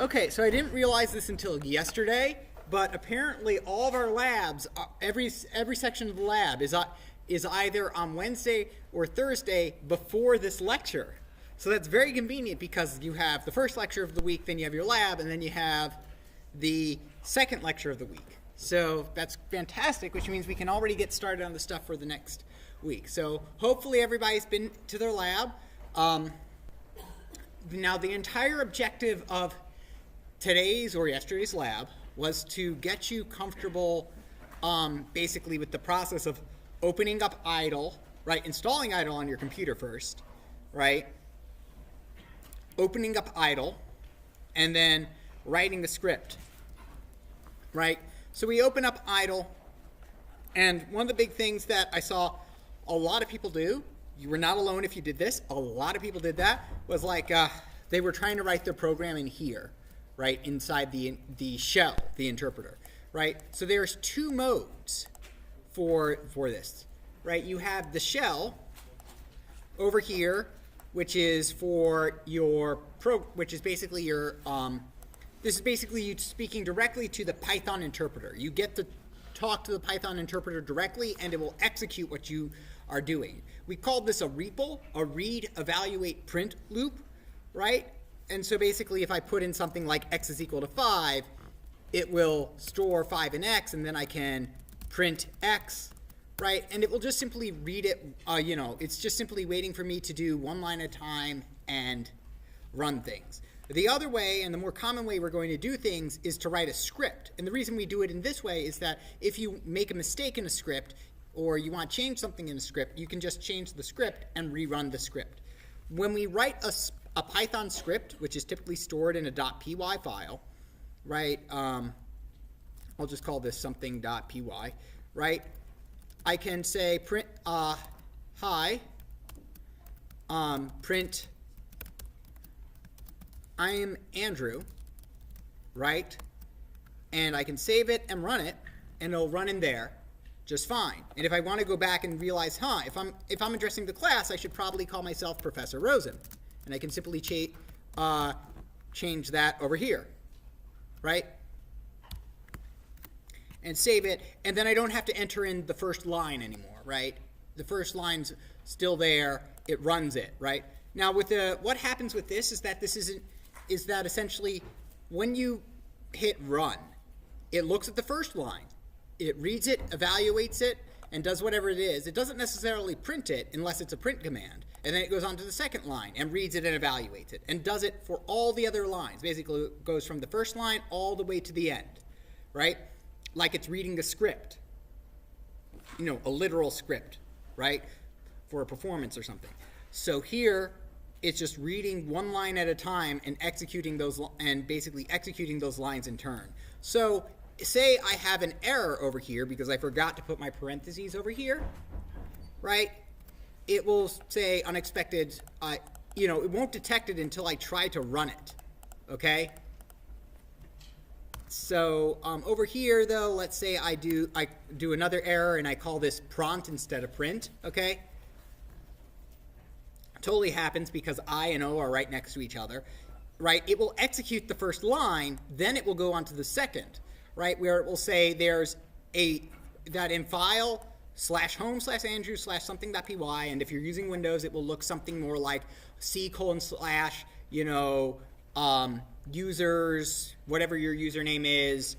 Okay, so I didn't realize this until yesterday, but apparently all of our labs, every section of the lab is either on Wednesday or Thursday before this lecture. So that's very convenient because you have the first lecture of the week, then you have your lab, and then you have the second lecture of the week. So that's fantastic, which means we can already get started on the stuff for the next week. So hopefully everybody's been to their lab. Now the entire objective of today's or yesterday's lab was to get you comfortable basically with the process of opening up IDLE, right? Installing IDLE on your computer first, right? Opening up IDLE, and then writing the script, right? So we open up IDLE, and one of the big things that I saw a lot of people do, you were not alone if you did this, a lot of people did that, was like they were trying to write their program in here, right, inside the shell, the interpreter, right? So there's two modes for this, right? You have the shell over here, which is for your which is basically your this is basically you speaking directly to the Python interpreter. You get to talk to the Python interpreter directly, and it will execute what you are doing. We called this a REPL, a read, evaluate, print loop, right? And so basically if I put in something like x is equal to 5, it will store 5 in x, and then I can print x, right? And it will just simply read it, it's just simply waiting for me to do one line at a time and run things. The other way, and the more common way we're going to do things, is to write a script. And the reason we do it in this way is that if you make a mistake in a script, or you want to change something in a script, you can just change the script and rerun the script. When we write a Python script, which is typically stored in a .py file, right? I'll just call this something.py, right? I can say print hi, print I am Andrew, right? And I can save it and run it, and it'll run in there just fine. And if I want to go back and realize, if I'm addressing the class, I should probably call myself Professor Rosen, and I can simply change that over here, right? And save it, and then I don't have to enter in the first line anymore, right? The first line's still there, it runs it, right? Now with what happens with this is that essentially when you hit run, it looks at the first line, it reads it, evaluates it, and does whatever it is. It doesn't necessarily print it unless it's a print command. And then it goes on to the second line and reads it and evaluates it and does it for all the other lines. Basically it goes from the first line all the way to the end, right? Like it's reading a script, a literal script, right? For a performance or something. So here it's just reading one line at a time and basically executing those lines in turn. So say I have an error over here because I forgot to put my parentheses over here, right? It will say unexpected, it won't detect it until I try to run it, okay? So over here though, let's say I do another error and I call this prompt instead of print, okay? Totally happens because I and O are right next to each other, right? It will execute the first line, then it will go on to the second, right? Where it will say there's that in file /home/Andrew /something.py, and if you're using Windows, it will look something more like C:/ users, whatever your username is,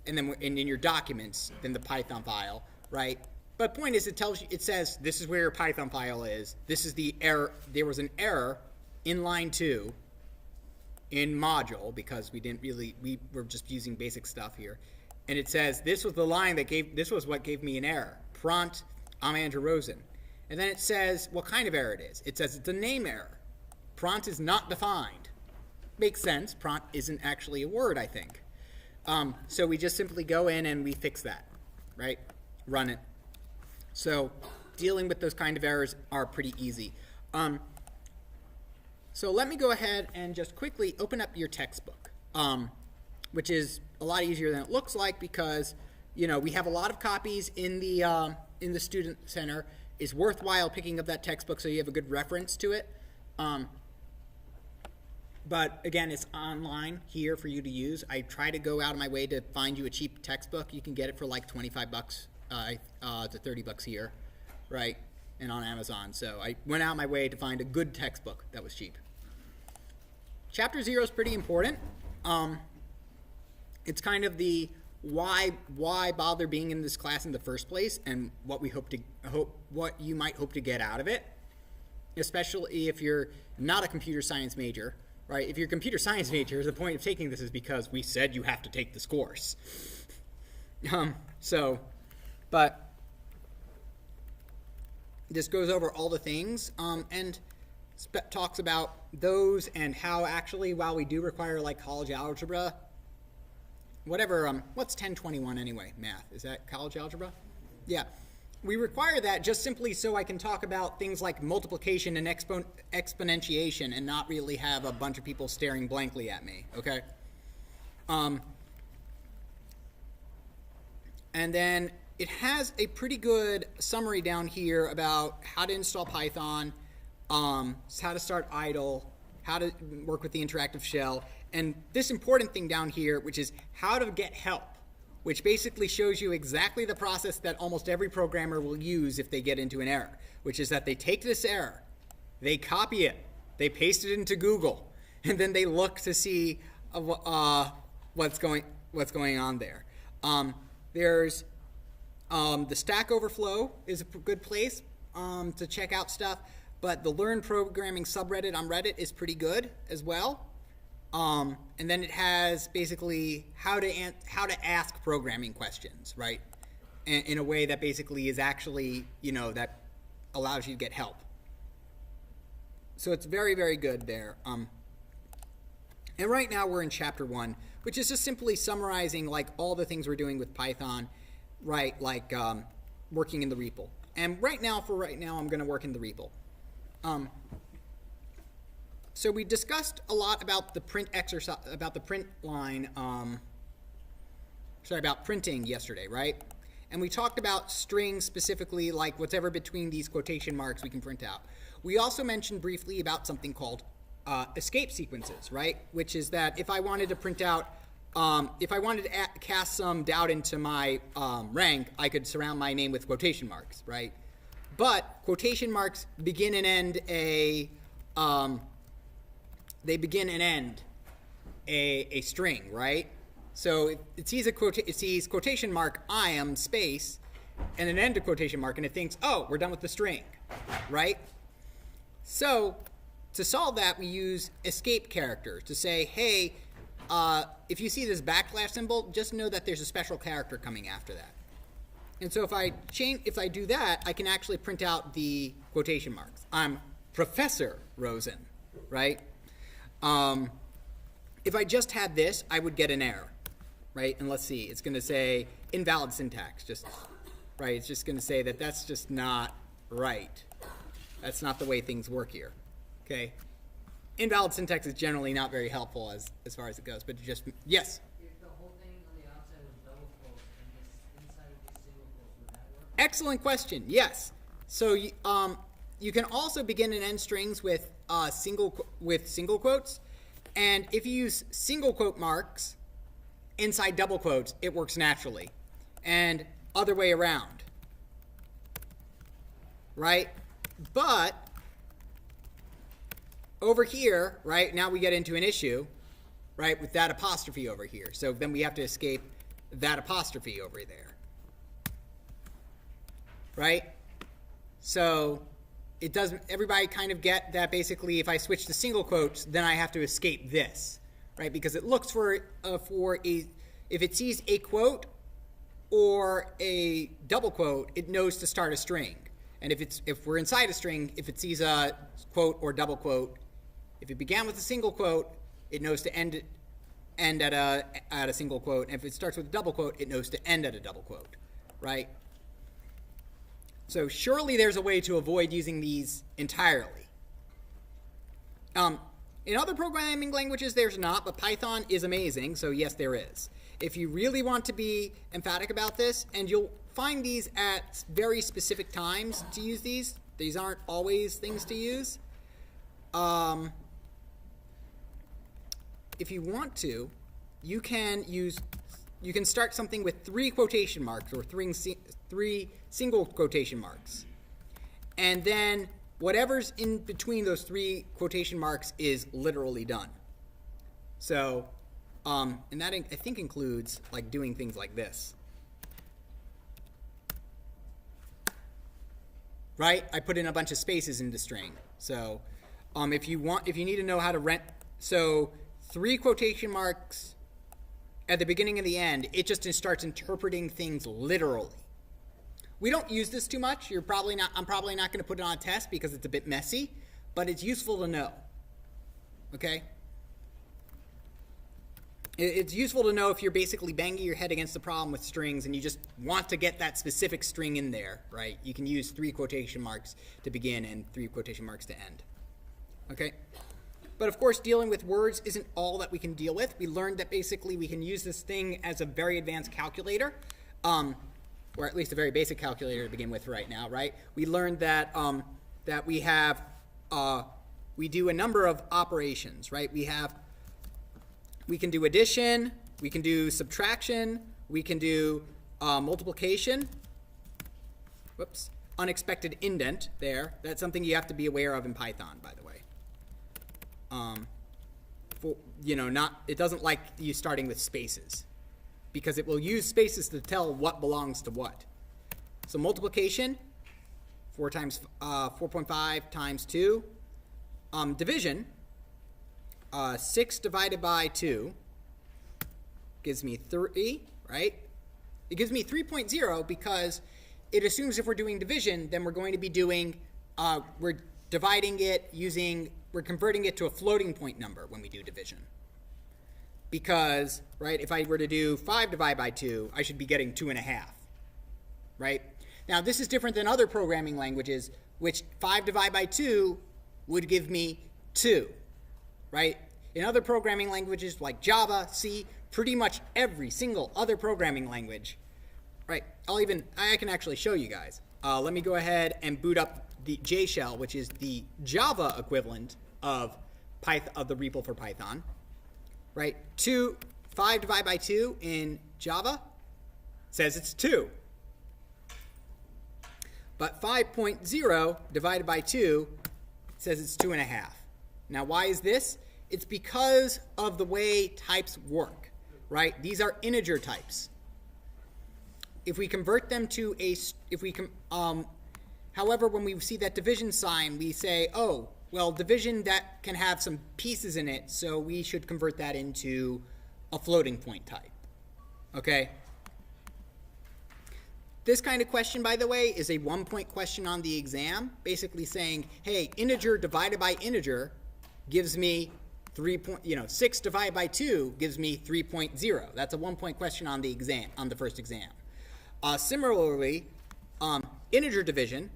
and then in your documents, then the Python file, right? But point is, it says this is where your Python file is. This is the error. There was an error in line 2 in module because we were just using basic stuff here. And it says this was the line this was what gave me an error. Prompt, I'm Andrew Rosen. And then it says what kind of error it is. It says it's a name error. Prompt is not defined. Makes sense. Prompt isn't actually a word, I think. So we just simply go in and we fix that, right? Run it. So dealing with those kind of errors are pretty easy. So let me go ahead and just quickly open up your textbook, which is a lot easier than it looks like because we have a lot of copies in the student center. It's worthwhile picking up that textbook so you have a good reference to it. But again, it's online here for you to use. I try to go out of my way to find you a cheap textbook. You can get it for like 25 bucks to 30 bucks here, right? And on Amazon. So I went out of my way to find a good textbook that was cheap. Chapter 0 is pretty important. It's kind of the why bother being in this class in the first place, and what what you might hope to get out of it, especially if you're not a computer science major, right? If you're a computer science major, the point of taking this is because we said you have to take this course. But this goes over all the things and talks about those and how actually, while we do require like college algebra, whatever, what's 1021 anyway, math? Is that college algebra? Yeah. We require that just simply so I can talk about things like multiplication and exponentiation and not really have a bunch of people staring blankly at me, okay? And then it has a pretty good summary down here about how to install Python, how to start idle, how to work with the interactive shell, and this important thing down here, which is how to get help, which basically shows you exactly the process that almost every programmer will use if they get into an error, which is that they take this error, they copy it, they paste it into Google, and then they look to see what's going on there. There's the Stack Overflow is a good place to check out stuff, but the Learn Programming subreddit on Reddit is pretty good as well. And then it has basically how to ask programming questions, right? In a way that basically is actually, that allows you to get help. So it's very, very good there. And right now we're in chapter 1, which is just simply summarizing like all the things we're doing with Python, right? Like working in the REPL. And right now, I'm going to work in the REPL. So we discussed a lot about the print exercise, about the print line, about printing yesterday, right? And we talked about strings specifically, like whatever between these quotation marks we can print out. We also mentioned briefly about something called escape sequences, right? Which is that if I wanted to print out, if I wanted to cast some doubt into my rank, I could surround my name with quotation marks, right? But quotation marks begin and end they begin and end a string, right? So it sees quotation mark I am space and an end to quotation mark, and it thinks, oh, we're done with the string, right? So to solve that, we use escape character to say, hey, if you see this backslash symbol, just know that there's a special character coming after that. And so if I do that, I can actually print out the quotation marks. I'm Professor Rosen, right? If I just had this, I would get an error, right? And let's see, it's going to say invalid syntax, right? It's just going to say that that's just not right. That's not the way things work here, okay? Invalid syntax is generally not very helpful as far as it goes, but yes? If the whole thing on the outside was double quotes and this inside would be single quotes, would that work? Excellent question, yes. So you can also begin and end strings with single quotes, and if you use single quote marks inside double quotes, it works naturally, and other way around, right? But over here, right, now we get into an issue, right, with that apostrophe over here. So then we have to escape that apostrophe over there, right? So it doesn't, everybody kind of get that basically if I switch to single quotes, then I have to escape this, right? Because it looks for if it sees a quote or a double quote, it knows to start a string. And if we're inside a string, if it sees a quote or double quote, if it began with a single quote, it knows to end at a single quote. And if it starts with a double quote, it knows to end at a double quote, right? So surely there's a way to avoid using these entirely. In other programming languages, there's not, but Python is amazing, so yes, there is. If you really want to be emphatic about this, and you'll find these at very specific times to use these aren't always things to use. if you want to, you can start something with 3 quotation marks or 3 single quotation marks. And then whatever's in between those 3 quotation marks is literally done. So, and that I think includes like doing things like this. Right? I put in a bunch of spaces into string. So, if you need to know how to rent, so 3 quotation marks at the beginning and the end, it just starts interpreting things literally. We don't use this too much. I'm probably not going to put it on a test because it's a bit messy, but it's useful to know. Okay? It's useful to know if you're basically banging your head against the problem with strings and you just want to get that specific string in there, right? You can use 3 quotation marks to begin and 3 quotation marks to end. Okay? But of course, dealing with words isn't all that we can deal with. We learned that basically we can use this thing as a very advanced calculator, or at least a very basic calculator to begin with right now, right? We learned that that we do a number of operations, right? We can do addition, we can do subtraction, we can do multiplication. Whoops, unexpected indent there. That's something you have to be aware of in Python, by the way. It doesn't like you starting with spaces because it will use spaces to tell what belongs to what. So multiplication, 4.5 times 2. Division, 6 divided by 2 gives me 3, right? It gives me 3.0 because it assumes if we're doing division, then we're going to be doing, we're converting it to a floating point number when we do division. Because, right, if I were to do 5 divided by 2, I should be getting 2.5, right? Now, this is different than other programming languages, which 5 divided by 2 would give me 2, right? In other programming languages like Java, C, pretty much every single other programming language, right? I can actually show you guys. Let me go ahead and boot up the J shell, which is the Java equivalent of the REPL for Python, right? 5 divided by 2 in Java says it's 2. But 5.0 divided by 2 says it's 2.5. Now, why is this? It's because of the way types work, right? These are integer types. If we convert them to however, when we see that division sign, we say, oh, well, division that can have some pieces in it, so we should convert that into a floating point type, okay? This kind of question, by the way, is a 1-point question on the exam, basically saying, hey, integer divided by integer gives me 6 divided by 2 gives me 3.0. That's a 1-point question on the exam, on the first exam. Similarly, integer division,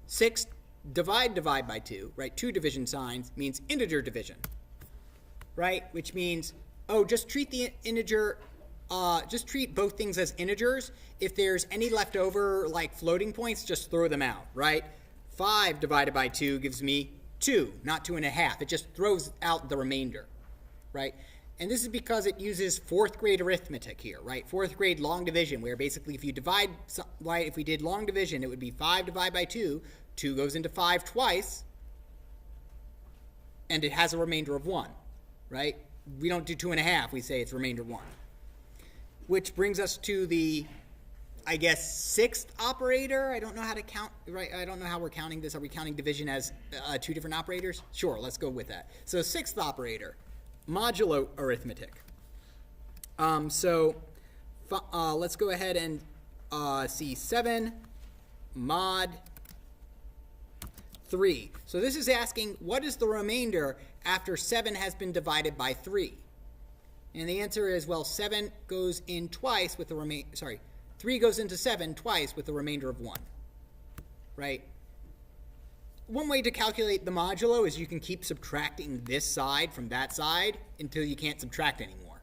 6 divide by 2, right? 2 division signs means integer division, right? Which means, just treat the integer, just treat both things as integers. If there's any left over, like floating points, just throw them out, right? 5 divided by 2 gives me 2, not 2.5. It just throws out the remainder, right? And this is because it uses 4th grade arithmetic here, right? 4th grade long division, where basically if you divide, right, if we did long division, it would be 5 divided by 2. 2 goes into 5 twice, and it has a remainder of 1, right? We don't do 2.5. We say it's remainder 1. Which brings us to the, I guess, 6th operator. I don't know how to count, right? I don't know how we're counting this. Are we counting division as 2 different operators? Sure, let's go with that. So 6th operator, modulo arithmetic. Let's go ahead and see 7 mod 3. So this is asking, what is the remainder after 7 has been divided by 3? And the answer is, well, 7 goes in twice with the 3 goes into 7 twice with the remainder of 1, right? One way to calculate the modulo is you can keep subtracting this side from that side until you can't subtract anymore.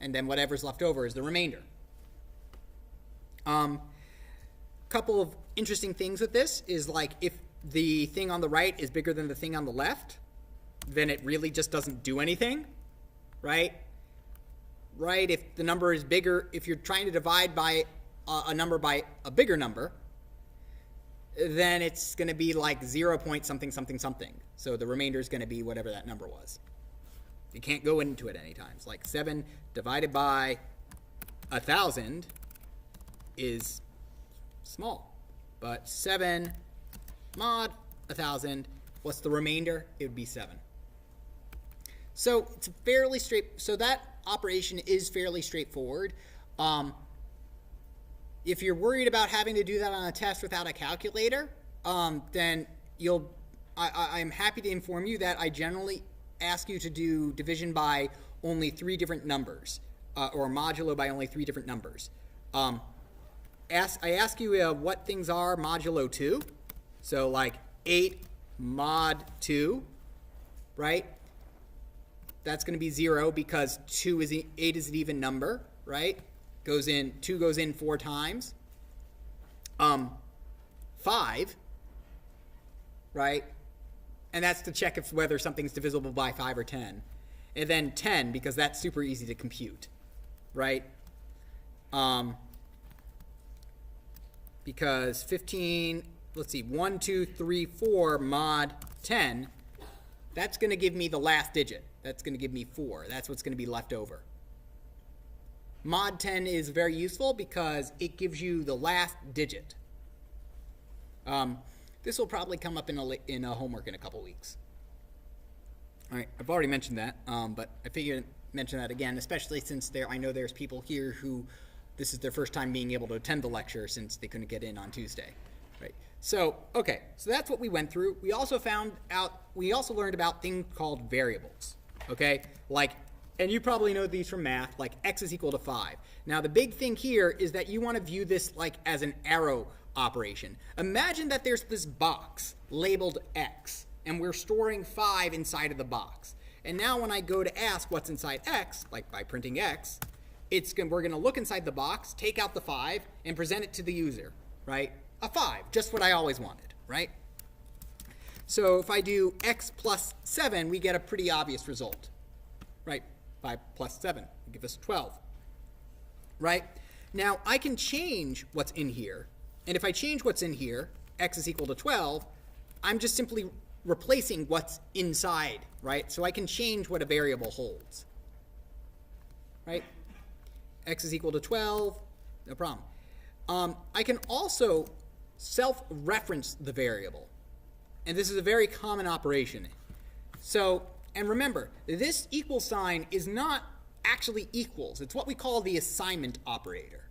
And then whatever's left over is the remainder. Couple of interesting things with this is, like, if the thing on the right is bigger than the thing on the left, then it really just doesn't do anything, right? Right? If the number is bigger, if you're trying to divide by a number by a bigger number, then it's going to be like 0 point something something something. So the remainder is going to be whatever that number was. You can't go into it any times. Like 7 divided by 1,000 is small. But 7 mod 1,000, what's the remainder? It would be 7. So it's fairly so that operation is fairly straightforward. If you're worried about having to do that on a test without a calculator, then I'm happy to inform you that I generally ask you to do division by only 3 different numbers, or modulo by only 3 different numbers. I ask you what things are modulo 2. So like 8 mod 2, right? That's going to be 0 because 8 is an even number, right? 2 goes in 4 times. 5, right? And that's to check whether something's divisible by 5 or 10. And then 10, because that's super easy to compute, right? Because 15, let's see, 1, 2, 3, 4 mod 10, that's going to give me the last digit. That's going to give me 4. That's what's going to be left over. Mod 10 is very useful because it gives you the last digit. This will probably come up in a homework in a couple weeks. All right, I've already mentioned that, but I figured to mention that again, especially since I know there's people here who this is their first time being able to attend the lecture since they couldn't get in on Tuesday. Right. So, okay, so that's what we went through. We also learned about things called variables. Okay, and you probably know these from math, like x is equal to 5. Now, the big thing here is that you want to view this as an arrow operation. Imagine that there's this box labeled x, and we're storing 5 inside of the box. And now when I go to ask what's inside x, like by printing x, we're going to look inside the box, take out the 5, and present it to the user, right? A 5, just what I always wanted, right? So if I do x plus 7, we get a pretty obvious result, right? 5 plus 7 will give us 12, right? Now, I can change what's in here. And if I change what's in here, x is equal to 12, I'm just simply replacing what's inside, right? So I can change what a variable holds, right? X is equal to 12, no problem. I can also self-reference the variable. And this is a very common operation. So, and remember, this equal sign is not actually equals. It's what we call the assignment operator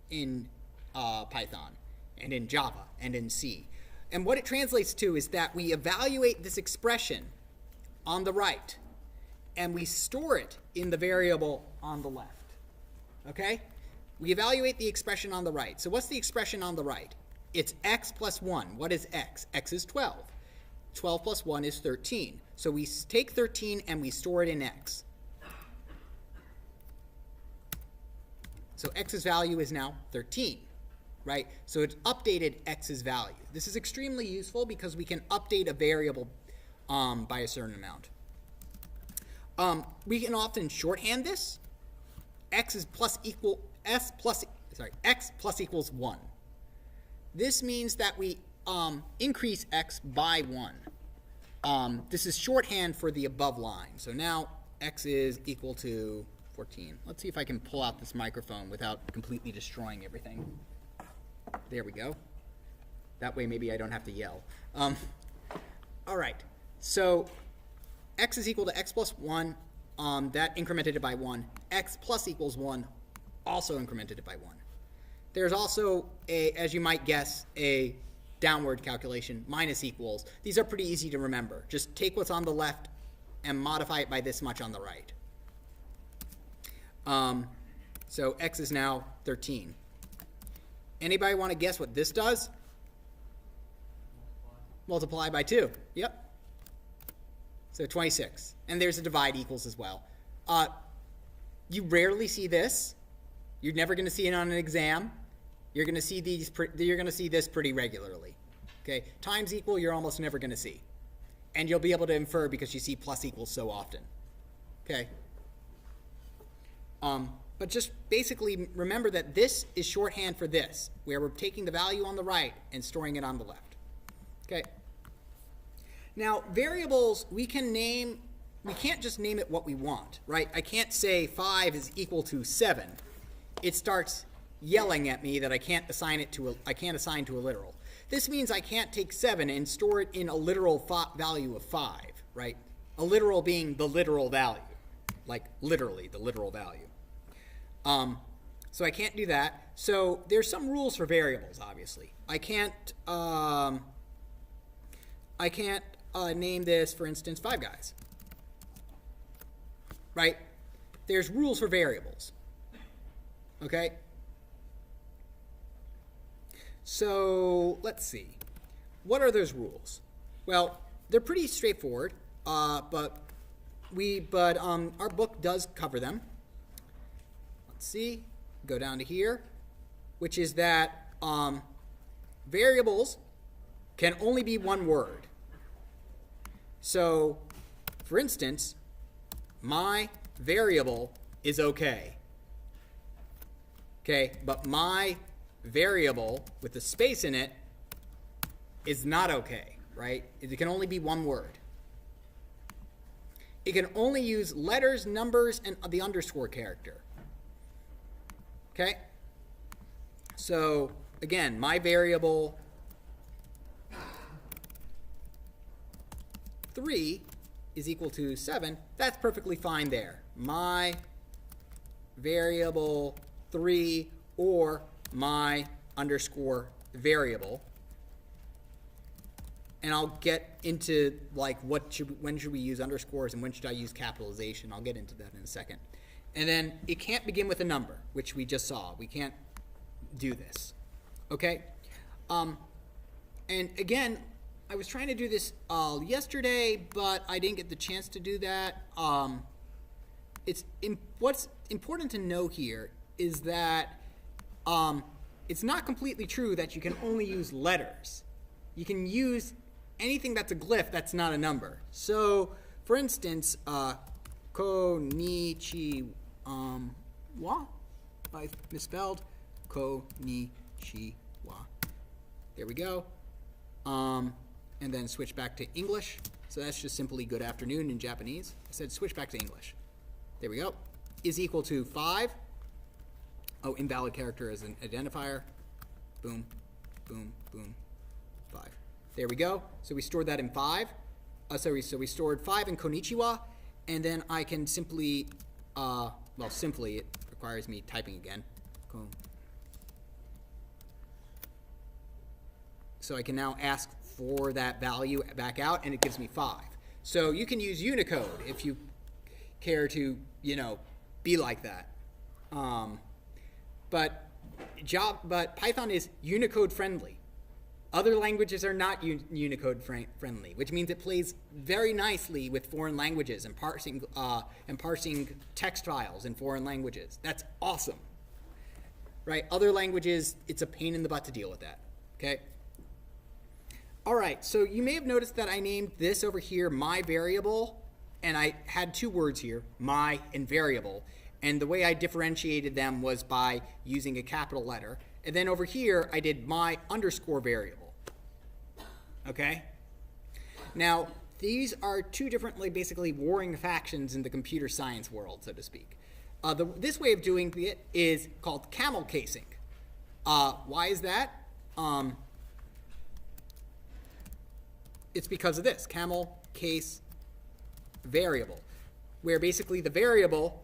in Python and in Java and in C. And what it translates to is that we evaluate this expression on the right and we store it in the variable on the left. Okay? We evaluate the expression on the right. So what's the expression on the right? It's x plus 1. What is x? X is 12. 12 plus 1 is 13. So we take 13 and we store it in x. So x's value is now 13, right? So it's updated x's value. This is extremely useful because we can update a variable by a certain amount. We can often shorthand this. X plus equals 1. This means that we increase x by 1. This is shorthand for the above line. So now x is equal to 14. Let's see if I can pull out this microphone without completely destroying everything. There we go. That way maybe I don't have to yell. All right. So x is equal to x plus 1. That incremented it by 1. X plus equals 1 also incremented it by 1. There's also, as you might guess, a downward calculation, minus equals. These are pretty easy to remember. Just take what's on the left and modify it by this much on the right. So x is now 13. Anybody want to guess what this does? Multiply by 2. Yep. So 26. And there's a divide equals as well. You rarely see this. You're never going to see it on an exam. You're going to see this pretty regularly. Okay? Times equal, you're almost never going to see. and you'll be able to infer because you see plus equals so often. Okay. But just basically remember that this is shorthand for this, where we're taking the value on the right and storing it on the left. Okay. Now, variables, we can't just name it what we want, right? I can't say 5 is equal to 7. It starts yelling at me that I can't assign to a literal. This means I can't take 7 and store it in a literal value of 5, right? A literal being the literal value, like literally the literal value. So I can't do that. So there's some rules for variables, obviously. I can't name this, for instance, Five Guys. Right? There's rules for variables. Okay? So let's see. What are those rules? Well, they're pretty straightforward, but our book does cover them. Let's see. Go down to here, which is that variables can only be one word. So, for instance, my variable is okay. Okay, but my variable with the space in it is not okay, right? It can only be one word. It can only use letters, numbers, and the underscore character. Okay? So, again, my variable 3 is equal to 7. That's perfectly fine there. My variable 3 or my underscore variable. And I'll get into like when should we use underscores and when should I use capitalization. I'll get into that in a second. And then it can't begin with a number, which we just saw. We can't do this. Okay? And again, I was trying to do this yesterday, but I didn't get the chance to do that. What's important to know here is that it's not completely true that you can only use letters. You can use anything that's a glyph that's not a number. So, for instance, konnichiwa, I misspelled, konnichiwa. There we go. And then switch back to English. So that's just simply good afternoon in Japanese. I said switch back to English. There we go. Is equal to 5. Oh, invalid character as an identifier. Boom, boom, boom, 5. There we go. So we stored that in 5. So we stored 5 in konnichiwa, and then I can simply, simply, it requires me typing again. So I can now ask for that value back out, and it gives me 5. So you can use Unicode if you care to, be like that. But Python is Unicode friendly. Other languages are not Unicode friendly, which means it plays very nicely with foreign languages and parsing text files in foreign languages. That's awesome, right? Other languages, it's a pain in the butt to deal with that. Okay. All right. So you may have noticed that I named this over here my variable, and I had 2 words here, my and variable. And the way I differentiated them was by using a capital letter. And then over here, I did my underscore variable. Okay? Now, these are 2 different, basically warring factions in the computer science world, so to speak. This way of doing it is called camel casing. Why is that? It's because of this, camel case variable, where basically the variable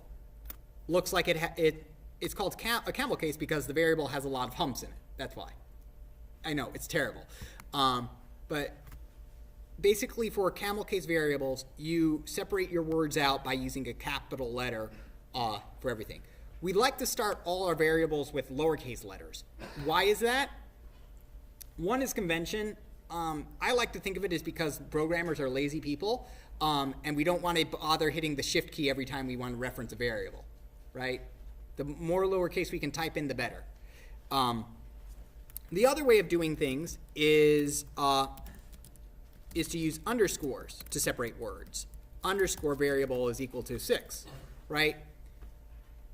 looks like it's called a camel case because the variable has a lot of humps in it. That's why. I know, it's terrible. But basically for camel case variables, you separate your words out by using a capital letter for everything. We like to start all our variables with lowercase letters. Why is that? One is convention. I like to think of it as because programmers are lazy people, and we don't want to bother hitting the shift key every time we want to reference a variable. Right? The more lowercase we can type in, the better. The other way of doing things is is to use underscores to separate words. Underscore variable is equal to 6, right?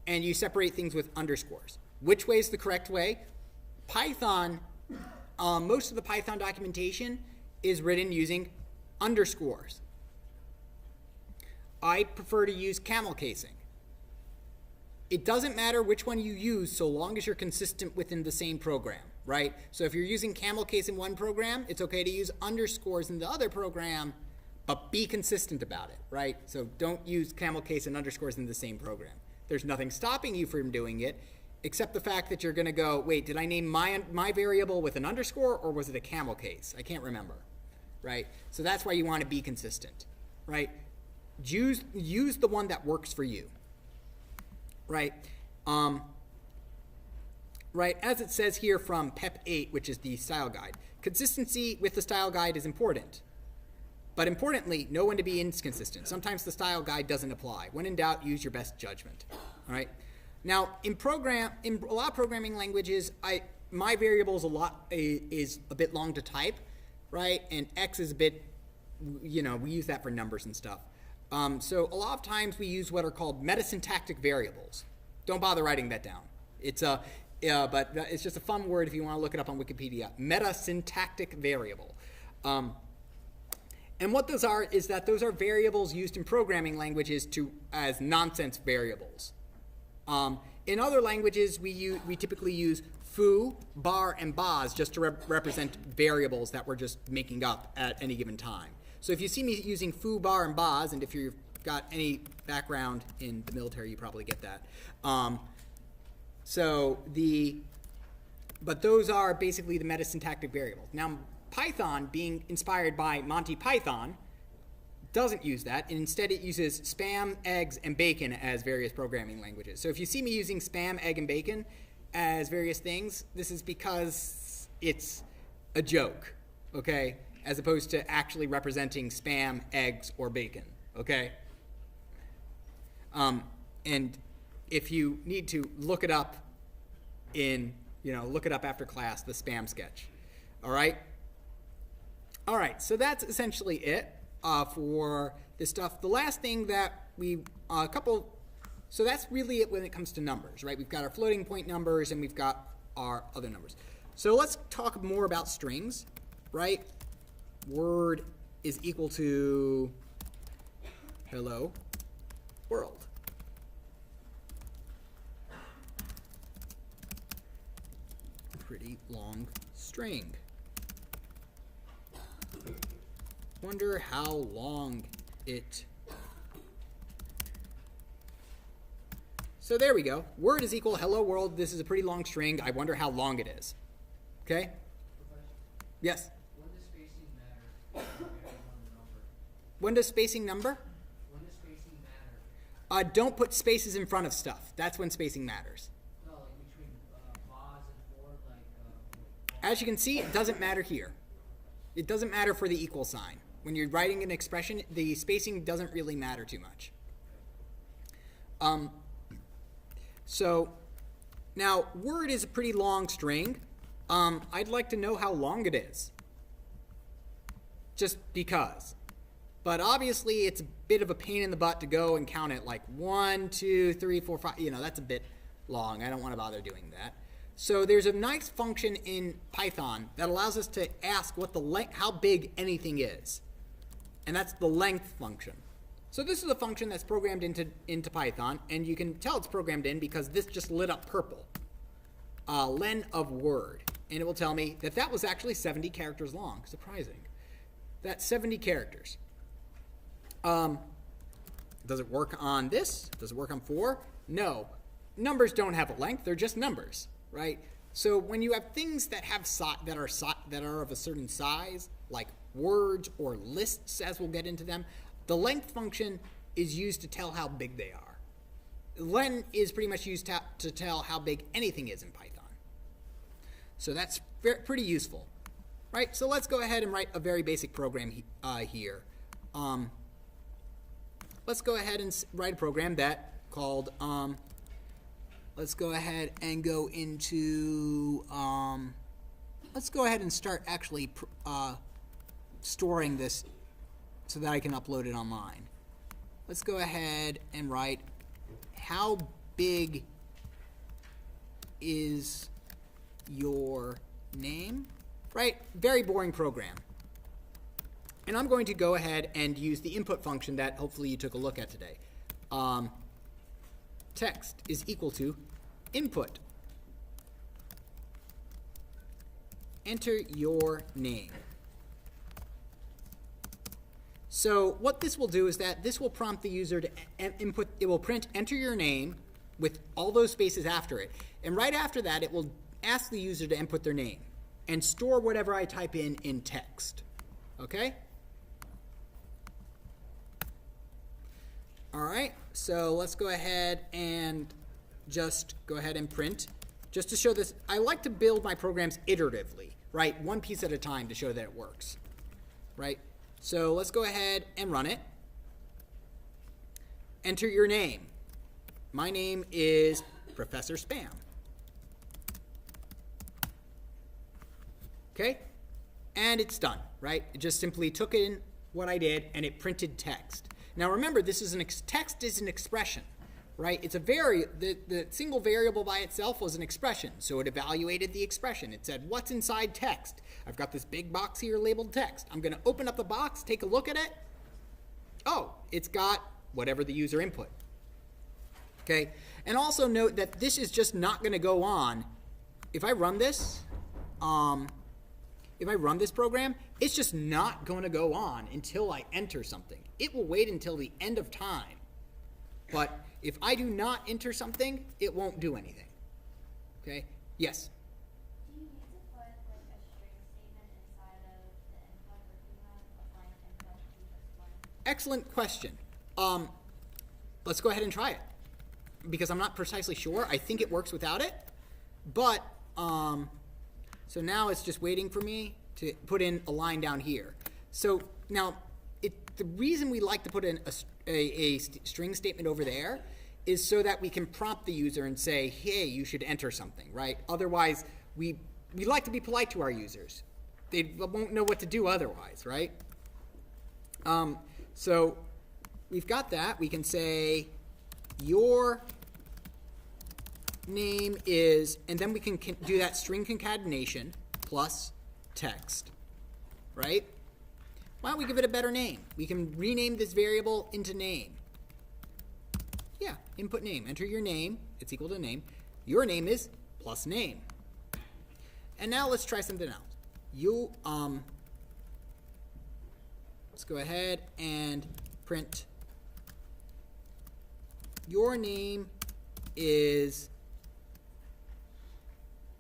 And you separate things with underscores. Which way is the correct way? Python, most of the Python documentation is written using underscores. I prefer to use camel casing. It doesn't matter which one you use so long as you're consistent within the same program, right? So if you're using camel case in one program, it's okay to use underscores in the other program, but be consistent about it, right? So don't use camel case and underscores in the same program. There's nothing stopping you from doing it, except the fact that you're going to go, wait, did I name my variable with an underscore, or was it a camel case? I can't remember, right? So that's why you want to be consistent, right? Use the one that works for you, right? Right, as it says here from PEP 8, which is the style guide, consistency with the style guide is important. But importantly, know when to be inconsistent. Sometimes the style guide doesn't apply. When in doubt, use your best judgment. All right. Now, in a lot of programming languages, my variable is a bit long to type, right? And X is a bit, we use that for numbers and stuff. So a lot of times we use what are called metasyntactic variables. Don't bother writing that down. But it's just a fun word if you want to look it up on Wikipedia. Metasyntactic variable. And what those are is that those are variables used in programming languages as nonsense variables. In other languages, we typically use foo, bar, and baz just to represent variables that we're just making up at any given time. So if you see me using foo, bar, and baz, and if you've got any background in the military, you probably get that. But those are basically the metasyntactic variables. Now, Python, being inspired by Monty Python, doesn't use that, and instead it uses spam, eggs, and bacon as various programming languages. So if you see me using spam, egg, and bacon as various things, this is because it's a joke, okay, as opposed to actually representing spam, eggs, or bacon, okay? And if you need to look it up look it up after class, the spam sketch, all right? All right, so that's essentially it for this stuff. The last thing that so that's really it when it comes to numbers, right? We've got our floating point numbers and we've got our other numbers. So let's talk more about strings, right? Word is equal to hello world. Pretty long string. Wonder how long it. So there we go. Word is equal hello world. This is a pretty long string. I wonder how long it is. Okay? Yes? When does spacing matter compared to one number? When does spacing number? When does spacing matter? Don't put spaces in front of stuff. That's when spacing matters. No, like between pause and forward, As you can see, it doesn't matter here. It doesn't matter for the equal sign. When you're writing an expression, the spacing doesn't really matter too much. So now word is a pretty long string. I'd like to know how long it is. Just because. But obviously it's a bit of a pain in the butt to go and count it like 1, 2, 3, 4, 5. That's a bit long. I don't want to bother doing that. So there's a nice function in Python that allows us to ask what how big anything is. And that's the length function. So this is a function that's programmed into Python, and you can tell it's programmed in because this just lit up purple. Len of word. And it will tell me that was actually 70 characters long. Surprising. That's 70 characters. Does it work on this? Does it work on 4? No. Numbers don't have a length. They're just numbers, right? So when you have things that are of a certain size, like words or lists, as we'll get into them, the length function is used to tell how big they are. Len is pretty much used to tell how big anything is in Python. So that's pretty useful, right? So let's go ahead and write a very basic program here. Let's go ahead and write a program let's go ahead and go into, let's go ahead and start actually storing this so that I can upload it online. Let's go ahead and write, how big is your name? Right? Very boring program. And I'm going to go ahead and use the input function that hopefully you took a look at today. Text is equal to input. Enter your name. So what this will do is that this will prompt the user to input, it will print enter your name with all those spaces after it. And right after that, it will ask the user to input their name and store whatever I type in text. Okay? All right, so let's go ahead and just go ahead and print. Just to show this, I like to build my programs iteratively, right? One piece at a time to show that it works, right? So let's go ahead and run it. Enter your name. My name is Professor Spam. Okay? And it's done, right? It just simply took in what I did and it printed text. Now remember, this is text is an expression, right? It's a the single variable by itself was an expression, so it evaluated the expression. It said, what's inside text? I've got this big box here labeled text. I'm going to open up the box, take a look at it. Oh, it's got whatever the user input. Okay, and also note that this is just not going to go on. If I run this, program, it's just not going to go on until I enter something. It will wait until the end of time. But if I do not enter something, it won't do anything. Okay? Yes? Do you need to put like a string statement inside of the input, or do you have a blank input and just one? Excellent question. Let's go ahead and try it. Because I'm not precisely sure. I think it works without it. But, so now it's just waiting for me to put in a line down here. So now, the reason we like to put in a string statement over there is so that we can prompt the user and say, hey, you should enter something, right? Otherwise, we like to be polite to our users. They won't know what to do otherwise, right? So we've got that. We can say, your name is, and then we can do that string concatenation plus text, right? Why don't we give it a better name? We can rename this variable into name. Yeah, input name. Enter your name. It's equal to name. Your name is plus name. And now let's try something else. Let's go ahead and print your name is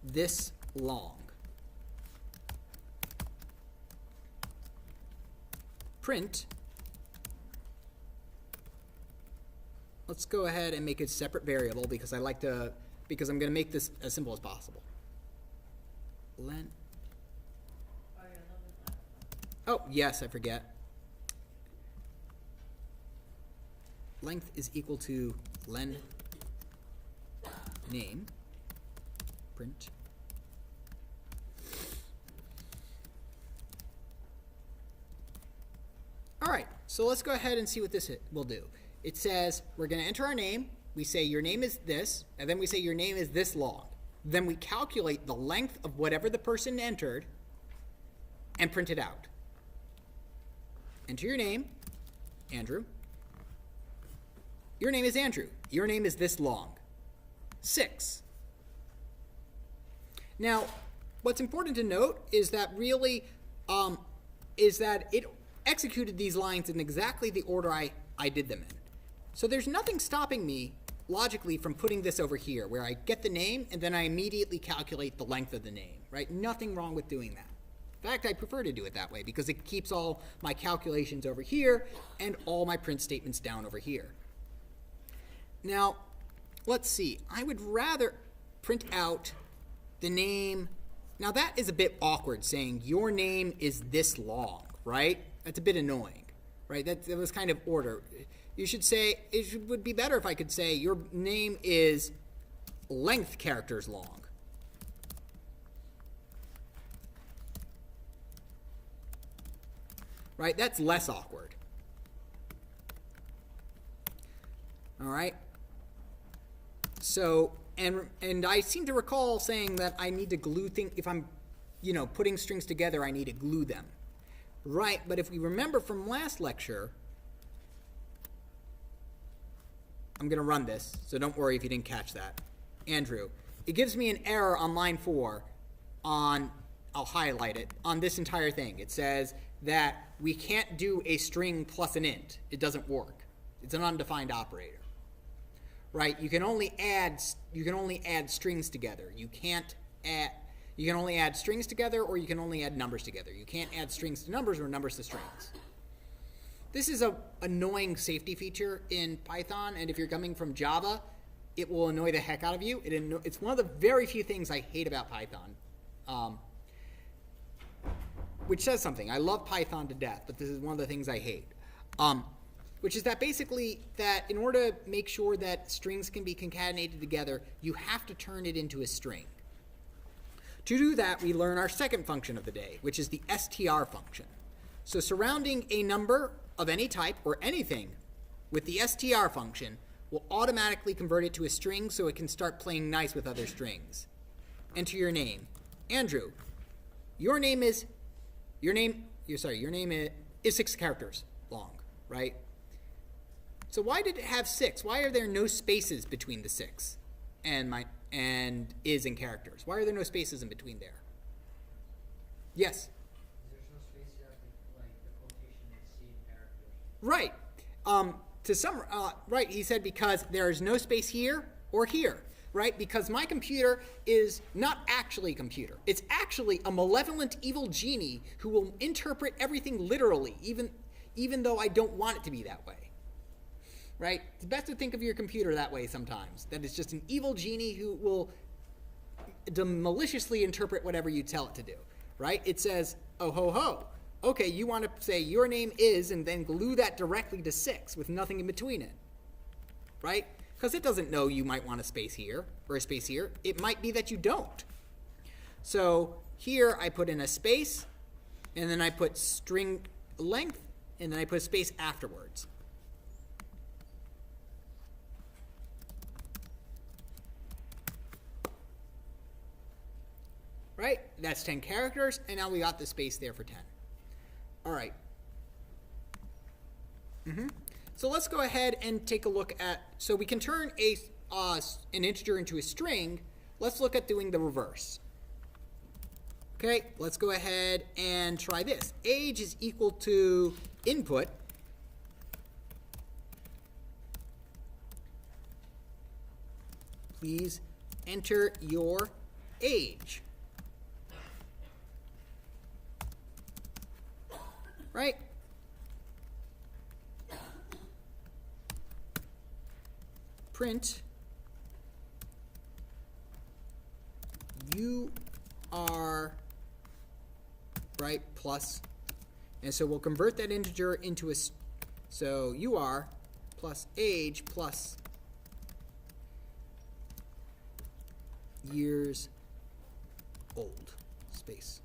this long. Print. Let's go ahead and make a separate variable because I'm going to make this as simple as possible. Oh, yes, I forget. Length is equal to len name. Print. All right, so let's go ahead and see what this will do. It says we're going to enter our name. We say your name is this, and then we say your name is this long. Then we calculate the length of whatever the person entered and print it out. Enter your name, Andrew. Your name is Andrew. Your name is this long. 6. Now, what's important to note is that really it executed these lines in exactly the order I did them in. So there's nothing stopping me logically from putting this over here where I get the name and then I immediately calculate the length of the name, right? Nothing wrong with doing that. In fact, I prefer to do it that way because it keeps all my calculations over here and all my print statements down over here. Now, let's see. I would rather print out the name. Now that is a bit awkward saying your name is this long, right? That's a bit annoying, right? That was kind of order. You should say, would be better if I could say your name is length characters long. right? That's less awkward. All right. So, and I seem to recall saying that I need to glue things, if I'm, putting strings together, I need to glue them. Right, but if we remember from last lecture, I'm going to run this, so don't worry if you didn't catch that. Andrew, it gives me an error on line 4 I'll highlight it, on this entire thing. It says that we can't do a string plus an int. It doesn't work. It's an undefined operator. Right? You can only add strings together. You can only add strings together, or you can only add numbers together. You can't add strings to numbers or numbers to strings. This is a annoying safety feature in Python, and if you're coming from Java, it will annoy the heck out of you. It's one of the very few things I hate about Python, which says something. I love Python to death, but this is one of the things I hate, which is that basically that in order to make sure that strings can be concatenated together, you have to turn it into a string. To do that, we learn our second function of the day, which is the str function. So surrounding a number of any type or anything with the str function will automatically convert it to a string so it can start playing nice with other strings. Enter your name. Andrew, your name is 6 characters long, right? So why did it have 6? Why are there no spaces between the 6 and is in characters? Why are there no spaces in between there? Yes? There's no space here, like the quotation is C in characters. Right. Right, he said because there is no space here or here, right? Because my computer is not actually a computer. It's actually a malevolent evil genie who will interpret everything literally, even though I don't want it to be that way. Right? It's best to think of your computer that way sometimes. That it's just an evil genie who will maliciously interpret whatever you tell it to do. Right? It says, oh ho ho. Okay, you want to say your name is and then glue that directly to 6 with nothing in between it. Right? Because it doesn't know you might want a space here or a space here. It might be that you don't. So here I put in a space, and then I put string length, and then I put a space afterwards. Right? That's 10 characters, and now we got the space there for 10. All right. So let's go ahead and take a look at, so we can turn an integer into a string. Let's look at doing the reverse. Okay, let's go ahead and try this. Age is equal to input. Please enter your age. Right? Print you are, right, plus, and so we'll convert that integer into a, so you are plus age plus years old, space,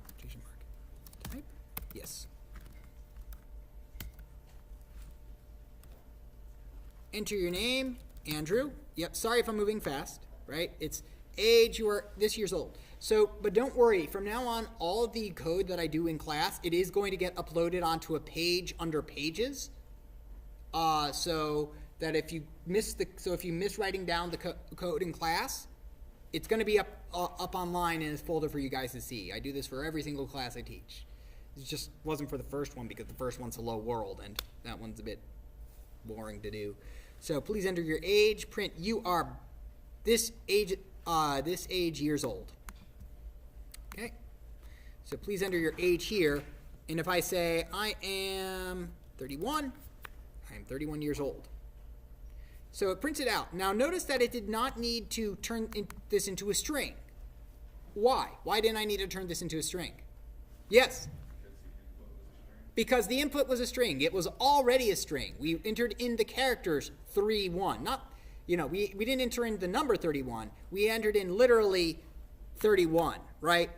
quotation mark, type, yes. Enter your name, Andrew. Yep, sorry if I'm moving fast, right? It's age, you are this years old. So, but don't worry, from now on, all of the code that I do in class, it is going to get uploaded onto a page under pages. So that if you miss writing down the code in class, it's going to be up online in this folder for you guys to see. I do this for every single class I teach. It just wasn't for the first one because the first one's Hello World, and that one's a bit boring to do. So please enter your age. Print you are this age years old. Okay. So please enter your age here. And if I say I am 31, I am 31 years old. So it prints it out. Now notice that it did not need to turn this into a string. Why? Why didn't I need to turn this into a string? Yes. Because the input was a string. It was already a string. We entered in the characters 31. Not, we didn't enter in the number 31. We entered in literally 31, right?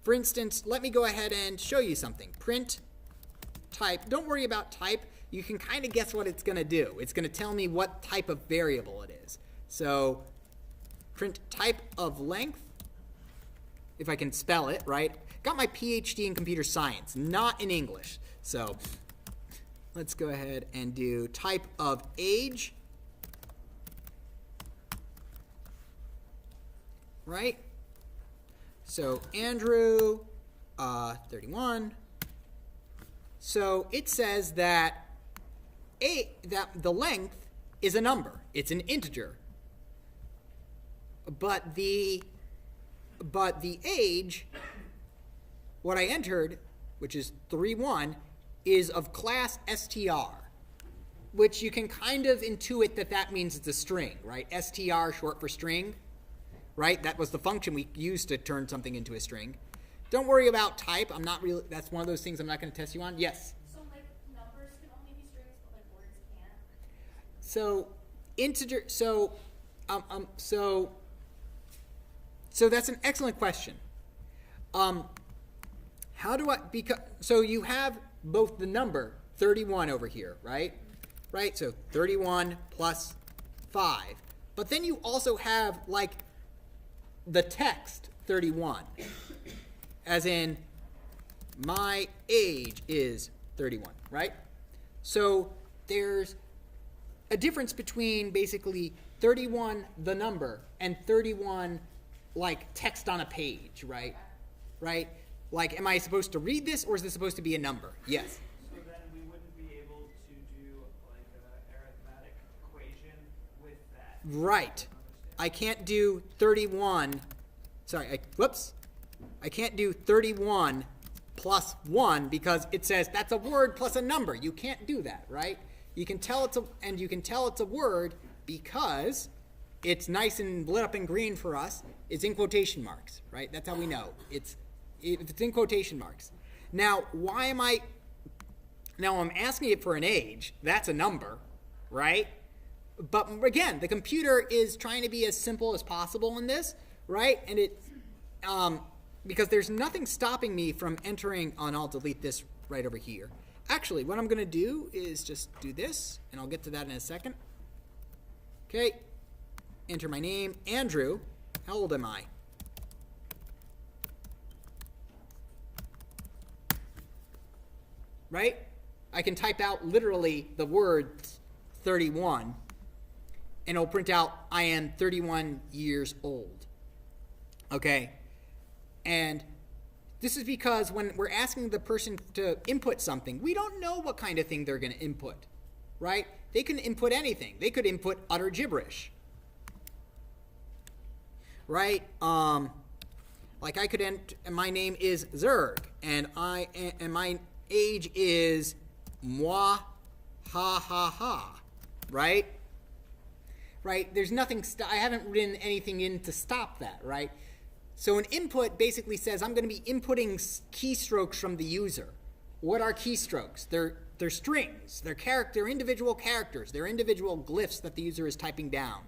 For instance, let me go ahead and show you something. Print type, don't worry about type. You can kind of guess what it's going to do. It's going to tell me what type of variable it is. So print type of length, if I can spell it, right? Got my PhD in computer science, not in English. So let's go ahead and do type of age, right? So Andrew, 31. So it says that the length is a number. It's an integer. But the age, what I entered, which is 31, is of class str, which you can kind of intuit that means it's a string, right? Str, short for string, right? That was the function we used to turn something into a string. Don't worry about type. I'm not really, that's one of those things I'm not going to test you on. Yes? So like numbers can only be strings, but like words can't? So integer, so that's an excellent question. How do I, because, so you have both the number 31 over here, right? Right, so 31 plus 5. But then you also have like the text 31, as in my age is 31, right? So there's a difference between basically 31, the number, and 31, like text on a page, right? Right? Like, am I supposed to read this, or is this supposed to be a number? Yes. So then we wouldn't be able to do like an arithmetic equation with that. Right. I can't do 31. Sorry, whoops. I can't do 31 plus 1 because it says that's a word plus a number. You can't do that, right? You can tell it's a word because it's nice and lit up in green for us. It's in quotation marks, right? That's how we know. If it's in quotation marks. Now, I'm asking it for an age. That's a number, right? But again, the computer is trying to be as simple as possible in this, right? And because there's nothing stopping me from entering, and I'll delete this right over here. Actually, what I'm going to do is just do this, and I'll get to that in a second. Okay, enter my name, Andrew. How old am I? Right? I can type out literally the word 31, and it'll print out I am 31 years old. Okay? And this is because when we're asking the person to input something, we don't know what kind of thing they're going to input, right? They can input anything. They could input utter gibberish, right? Like I could enter, my name is Zerg, and my age is moi ha ha ha, right? Right? There's nothing, I haven't written anything in to stop that, right? So an input basically says I'm going to be inputting keystrokes from the user. What are keystrokes? They're strings. They're individual characters. They're individual glyphs that the user is typing down,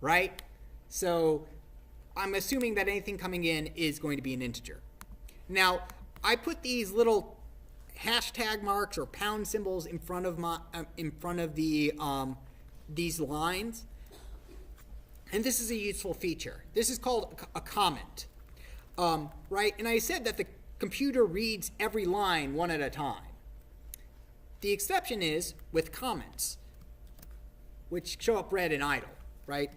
right? So I'm assuming that anything coming in is going to be an integer. Now, I put these little hashtag marks or pound symbols in front of these lines, and this is a useful feature. This is called a comment, right? And I said that the computer reads every line one at a time. The exception is with comments, which show up red in idle, right?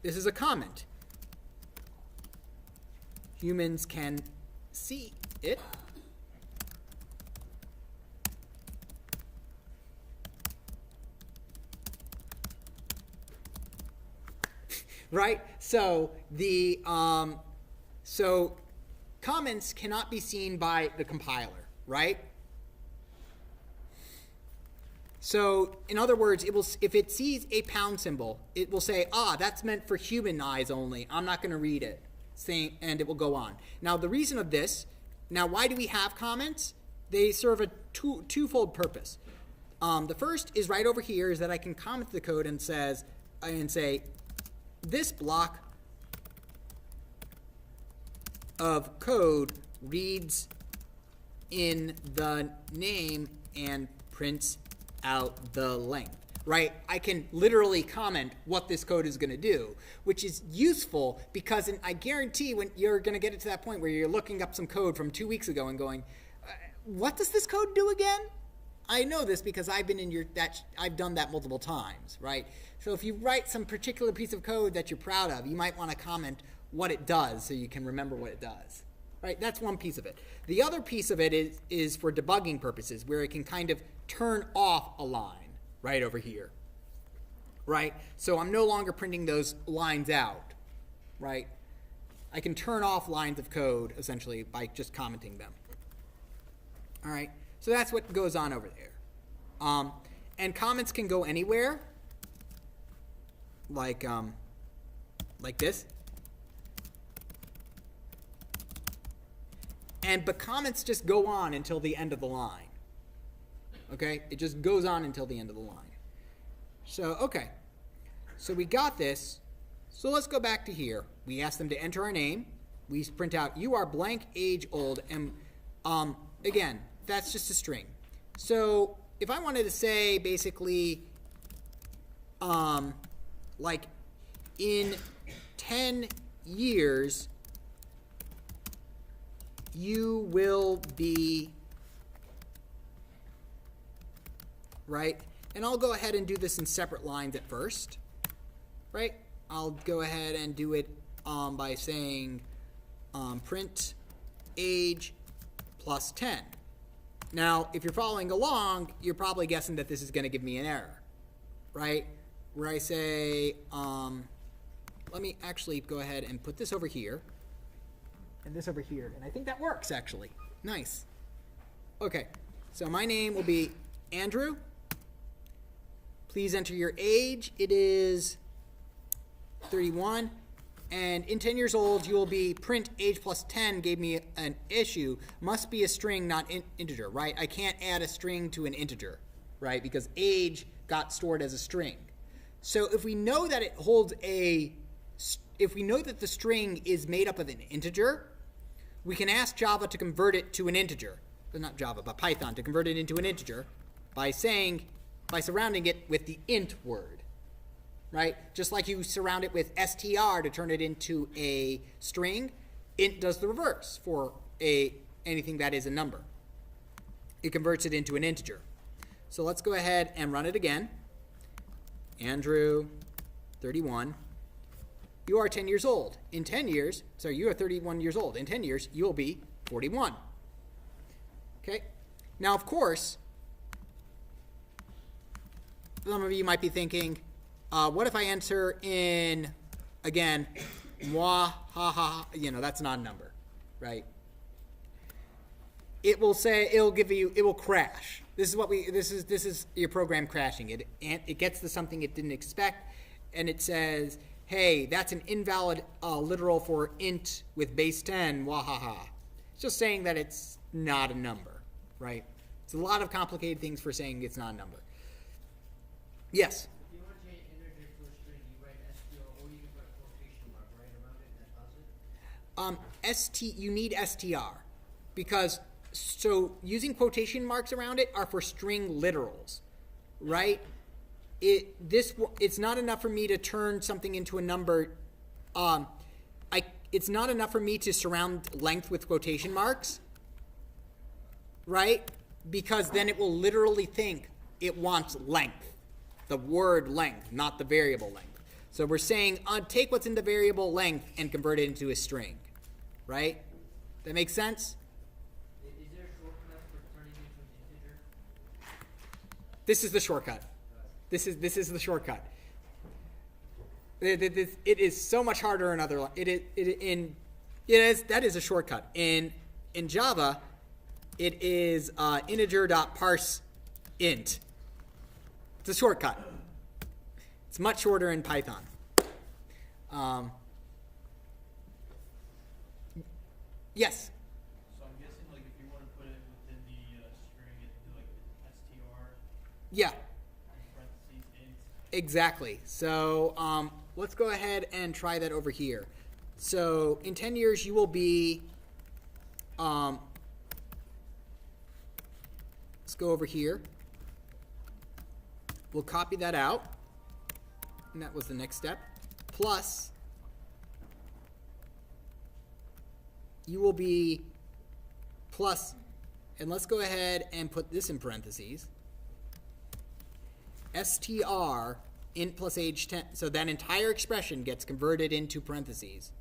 This is a comment. Humans can see it. Right? So so comments cannot be seen by the compiler, right? So in other words, if it sees a pound symbol, it will say, that's meant for human eyes only. I'm not going to read it. And it will go on. Now the reason of this, why do we have comments? They serve a twofold purpose. The first is right over here, is that I can comment the code and say, this block of code reads in the name and prints out the length, right? I can literally comment what this code is going to do, which is useful because I guarantee when you're going to get it to that point where you're looking up some code from 2 weeks ago and going, what does this code do again? I know this because I've been in I've done that multiple times, right? So if you write some particular piece of code that you're proud of, you might want to comment what it does so you can remember what it does, right? That's one piece of it. The other piece of it is for debugging purposes, where it can kind of turn off a line right over here, right? So I'm no longer printing those lines out, right? I can turn off lines of code essentially by just commenting them. All right, so that's what goes on over there. And comments can go anywhere, like this. But comments just go on until the end of the line. Okay, it just goes on until the end of the line. So, okay, so we got this. So let's go back to here. We ask them to enter our name. We print out, you are blank age old. And again, that's just a string. So if I wanted to say basically, like in 10 years, you will be, right? And I'll go ahead and do this in separate lines at first, right? I'll go ahead and do it by saying print age plus 10. Now, if you're following along, you're probably guessing that this is going to give me an error, right? Where I say, let me actually go ahead and put this over here, and this over here, and I think that works, actually. Nice. Okay, so my name will be Andrew. Please enter your age. It is 31. And in 10 years old, you will be print age plus 10 gave me an issue. Must be a string, not integer, right? I can't add a string to an integer, right? Because age got stored as a string. So if we know that it holds if we know that the string is made up of an integer, we can ask Java to convert it to an integer. Well, not Java, but Python to convert it into an integer by surrounding it with the int word, right? Just like you surround it with str to turn it into a string, int does the reverse for anything that is a number. It converts it into an integer. So let's go ahead and run it again. Andrew, 31. You are 10 years old. In 10 years, sorry, you are 31 years old. In 10 years, you will be 41. Okay? Now, of course, some of you might be thinking, what if I enter in, again, moi, ha, ha, that's not a number, right? It will say, it will crash. This is your program crashing. It gets to something it didn't expect, and it says, hey, that's an invalid literal for int with base 10, wahaha. It's just saying that it's not a number, right? It's a lot of complicated things for saying it's not a number. Yes? If you want to change integer to a string, you write str, or you can put a quotation mark right around it and that does it? You need str because using quotation marks around it are for string literals, right? It's not enough for me to turn something into a number. It's not enough for me to surround length with quotation marks, right? Because then it will literally think it wants length, the word length, not the variable length. So we're saying take what's in the variable length and convert it into a string, right? That makes sense? Is there a shortcut for turning it into an integer? This is the shortcut. This is the shortcut. It is so much harder in other. That is a shortcut in Java. It is integer.parseInt. It's a shortcut. It's much shorter in Python. Yes. So I'm guessing like if you want to put it within the string, it do like str. Yeah. Parentheses int. Exactly. So let's go ahead and try that over here. So in 10 years, you will be let's go over here. We'll copy that out. And that was the next step. Plus, you will be plus, and let's go ahead and put this in parentheses. str int plus age 10. So that entire expression gets converted into parentheses.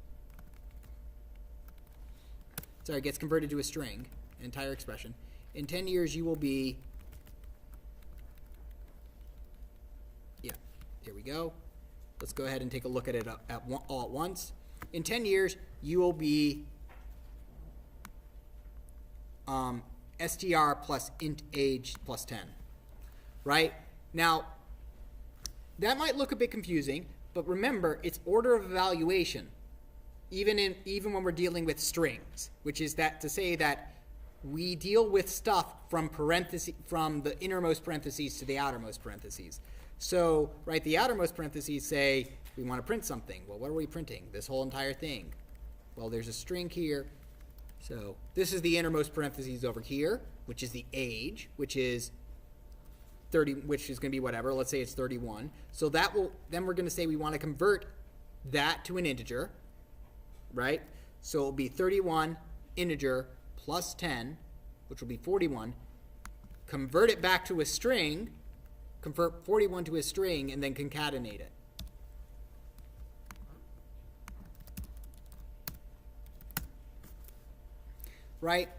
Sorry, gets converted to a string, an entire expression. In 10 years, you will be, yeah, here we go. Let's go ahead and take a look at it all at once. In 10 years, you will be str plus int age plus 10, right? Now, that might look a bit confusing, but remember, it's order of evaluation, even when we're dealing with strings, which is that to say that we deal with stuff from the innermost parentheses to the outermost parentheses. So, right, the outermost parentheses say we want to print something. Well, what are we printing? This whole entire thing. Well, there's a string here. So this is the innermost parentheses over here, which is the age, which is 30, which is going to be whatever. Let's say it's 31. So that will, then we're going to say we want to convert that to an integer, right? So it'll be 31 integer plus 10, which will be 41. Convert it back to a string, convert 41 to a string, and then concatenate it. Right?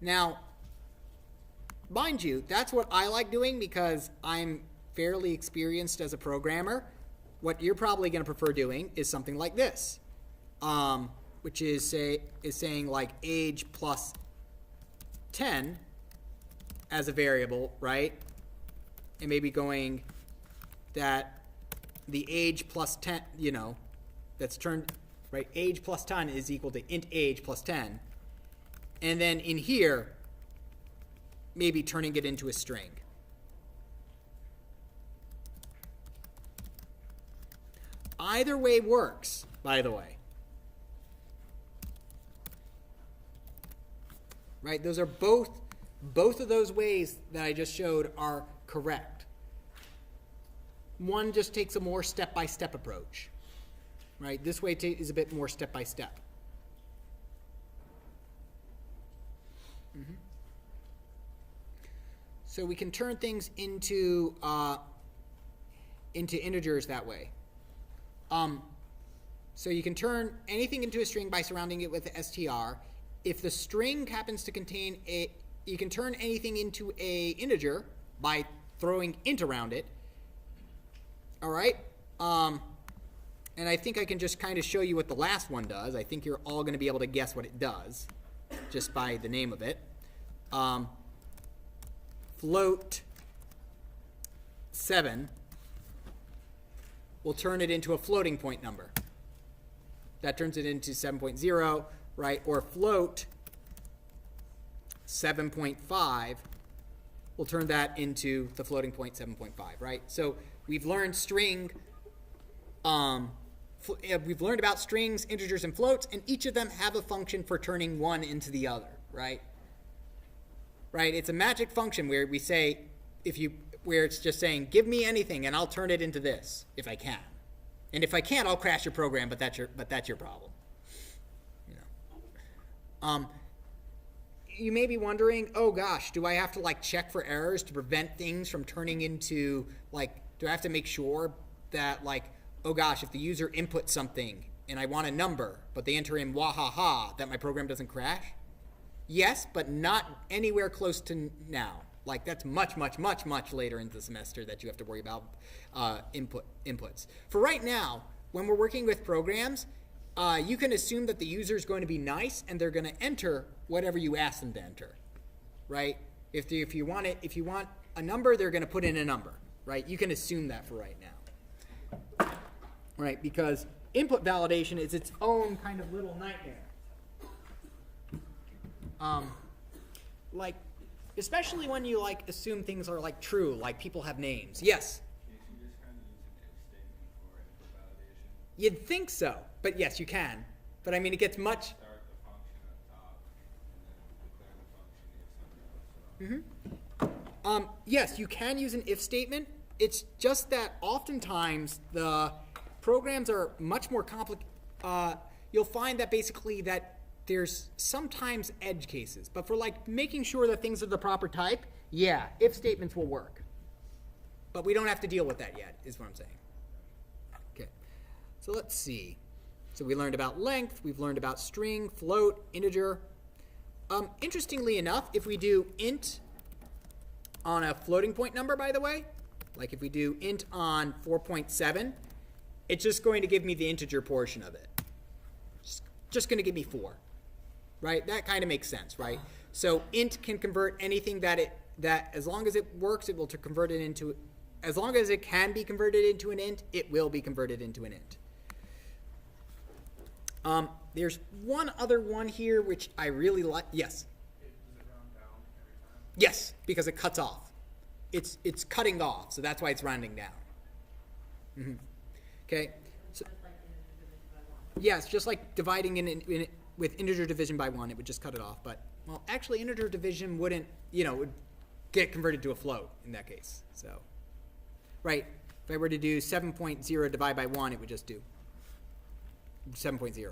Now, mind you, that's what I like doing because I'm fairly experienced as a programmer. What you're probably going to prefer doing is something like this, which is saying like age plus 10 as a variable, right? And maybe going that the age plus 10, you know, that's turned, right? Age plus 10 is equal to int age plus 10. And then in here, maybe turning it into a string. Either way works, by the way. Right? Those are both of those ways that I just showed are correct. One just takes a more step-by-step approach. Right? This way is a bit more step-by-step. So we can turn things into integers that way. So you can turn anything into a string by surrounding it with str. If the string happens to contain you can turn anything into a integer by throwing int around it. All right. And I think I can just kind of show you what the last one does. I think you're all going to be able to guess what it does just by the name of it. Float 7 will turn it into a floating point number. That turns it into 7.0, right? Or float 7.5 will turn that into the floating point 7.5, right? So we've learned we've learned about strings, integers, and floats, and each of them have a function for turning one into the other, right? Right? It's a magic function where we say, where it's just saying, give me anything and I'll turn it into this if I can. And if I can't, I'll crash your program, but that's your problem. You know. You may be wondering, oh gosh, do I have to like check for errors to prevent things from turning into do I have to make sure that oh gosh, if the user inputs something and I want a number, but they enter in wahaha, that my program doesn't crash? Yes, but not anywhere close to now. That's much, much, much, much later in the semester that you have to worry about inputs. For right now, when we're working with programs, you can assume that the user is going to be nice and they're going to enter whatever you ask them to enter, right? If you want a number, they're going to put in a number, right? You can assume that for right now, right? Because input validation is its own kind of little nightmare. Especially when you assume things are true, like people have names. Yes. Can't you just kind of use an if statement for input validation? You'd think so, but yes, you can. But I mean, it gets much. Start the function up top, and then declare the function if something else. Yes, you can use an if statement. It's just that oftentimes the programs are much more complicated. You'll find that basically that there's sometimes edge cases, but for like making sure that things are the proper type, yeah, if statements will work. But we don't have to deal with that yet, is what I'm saying. Okay, so let's see. So we learned about length, we've learned about string, float, integer. Interestingly enough, if we do int on a floating point number, by the way, like if we do int on 4.7, it's just going to give me the integer portion of it. Just going to give me 4, right? That kind of makes sense, right? So int can convert anything that as long as it works, it will convert it into, as long as it can be converted into an int, it will be converted into an int. There's one other one here which I really like. Yes. Does it round down every time? Yes, because it cuts off. It's cutting off, so that's why it's rounding down. Mm-hmm. Okay. So, yes, just like dividing with integer division by 1, it would just cut it off. But well, actually, integer division wouldn't, would get converted to a float in that case. So, right, if I were to do 7.0 divide by 1, it would just do 7.0,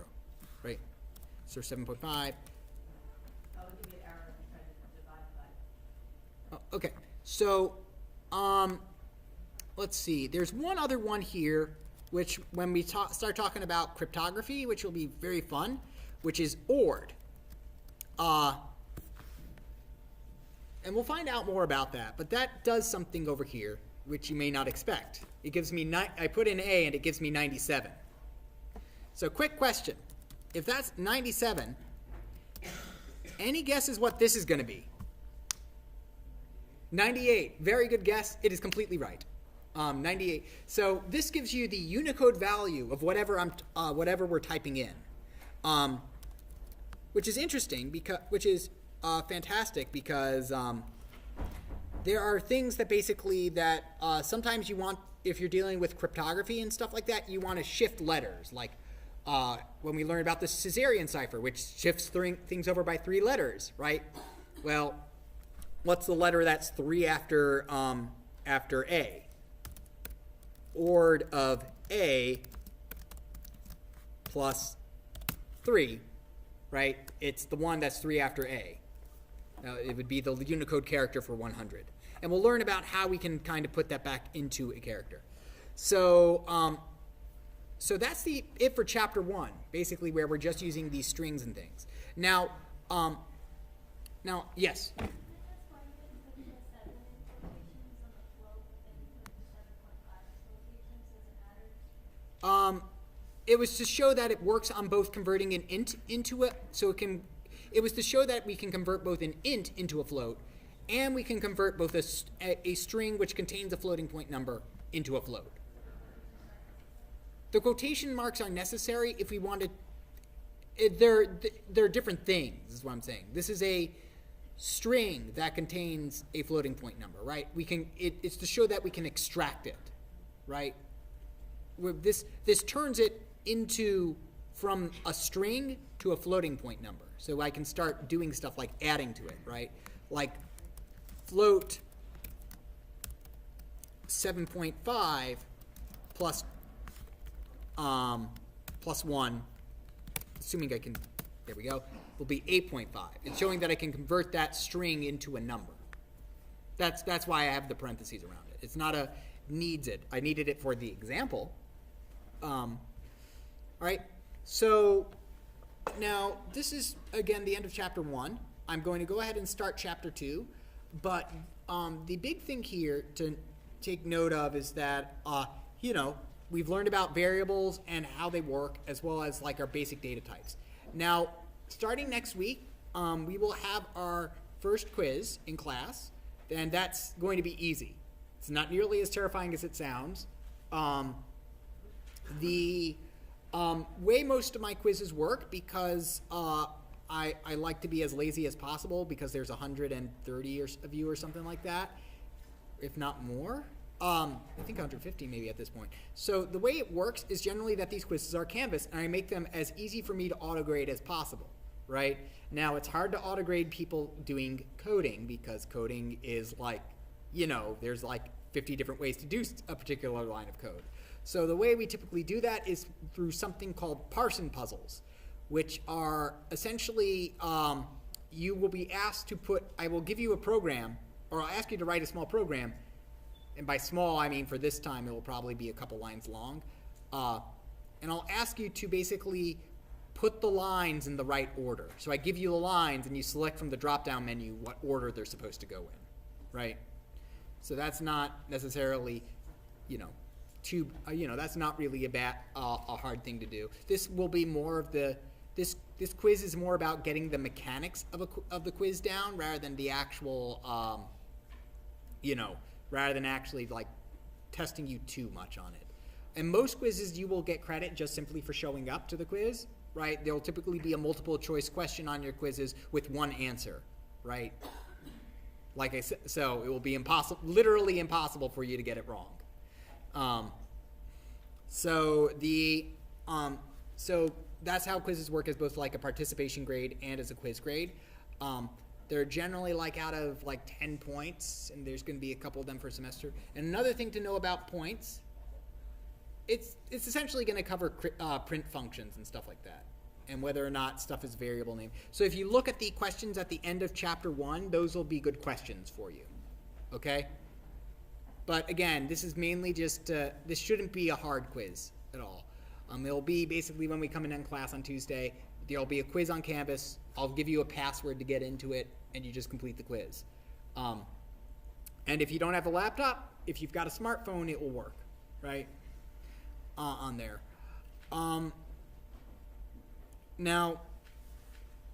right? So 7.5. Oh, okay, so let's see. There's one other one here, which when we start talking about cryptography, which will be very fun, which is ORD. And we'll find out more about that, but that does something over here, which you may not expect. It gives me, I put in A and it gives me 97. So quick question. If that's 97, any guesses what this is going to be? 98. Very good guess. It is completely right. 98. So this gives you the Unicode value of whatever we're typing in, which is interesting which is fantastic because there are things that basically that sometimes you want, if you're dealing with cryptography and stuff like that, you want to shift letters. Like when we learn about the Caesarean cipher, which shifts things over by 3 letters, right? Well, what's the letter that's 3 after A? ORD of A plus 3, right? It's the one that's 3 after A. It would be the Unicode character for 100. And we'll learn about how we can kind of put that back into a character. So, so that's it for chapter 1, basically where we're just using these strings and things. Now, yes? It was to show that it works on both converting an int into it, so it was to show that we can convert both an int into a float, and we can convert both a string which contains a floating point number into a float. The quotation marks are necessary if we want to. They're different things, is what I'm saying. This is a string that contains a floating point number, right? It's to show that we can extract it, right? This turns it from a string to a floating point number. So I can start doing stuff like adding to it, right? Like float 7.5 plus 1, assuming I can, there we go, will be 8.5. It's showing that I can convert that string into a number. That's why I have the parentheses around it. It's not a needs it. I needed it for the example. All right, so now this is, again, the end of chapter 1. I'm going to go ahead and start chapter 2, but the big thing here to take note of is that, we've learned about variables and how they work, as well as like our basic data types. Now, starting next week, we will have our first quiz in class, and that's going to be easy. It's not nearly as terrifying as it sounds. The way most of my quizzes work, because I like to be as lazy as possible, because there's 130 of you or something like that, if not more. I think 150 maybe at this point. So the way it works is generally that these quizzes are Canvas, and I make them as easy for me to autograde as possible, right? Now, it's hard to autograde people doing coding, because coding is like there's like 50 different ways to do a particular line of code. So the way we typically do that is through something called parson puzzles, which are essentially, you will be asked to I will give you a program, or I'll ask you to write a small program, and by small, I mean for this time, it will probably be a couple lines long, and I'll ask you to basically put the lines in the right order. So I give you the lines, and you select from the drop-down menu what order they're supposed to go in, right? So that's not necessarily, that's not really a hard thing to do. This will be more of this quiz is more about getting the mechanics of the quiz down rather than the actual, rather than actually like testing you too much on it. And most quizzes you will get credit just simply for showing up to the quiz, right? There will typically be a multiple choice question on your quizzes with one answer, right? Like I said, so it will be literally impossible for you to get it wrong. So that's how quizzes work, as both like a participation grade and as a quiz grade. They're generally like out of like 10 points, and there's going to be a couple of them per semester. And another thing to know about points, it's essentially going to cover print functions and stuff like that, and whether or not stuff is variable name. So if you look at the questions at the end of chapter 1, those will be good questions for you, okay? But again, this is mainly just, this shouldn't be a hard quiz at all. It'll be basically when we come in class on Tuesday, there'll be a quiz on Canvas. I'll give you a password to get into it, and you just complete the quiz. And if you don't have a laptop, if you've got a smartphone, it will work, right? On there. Now,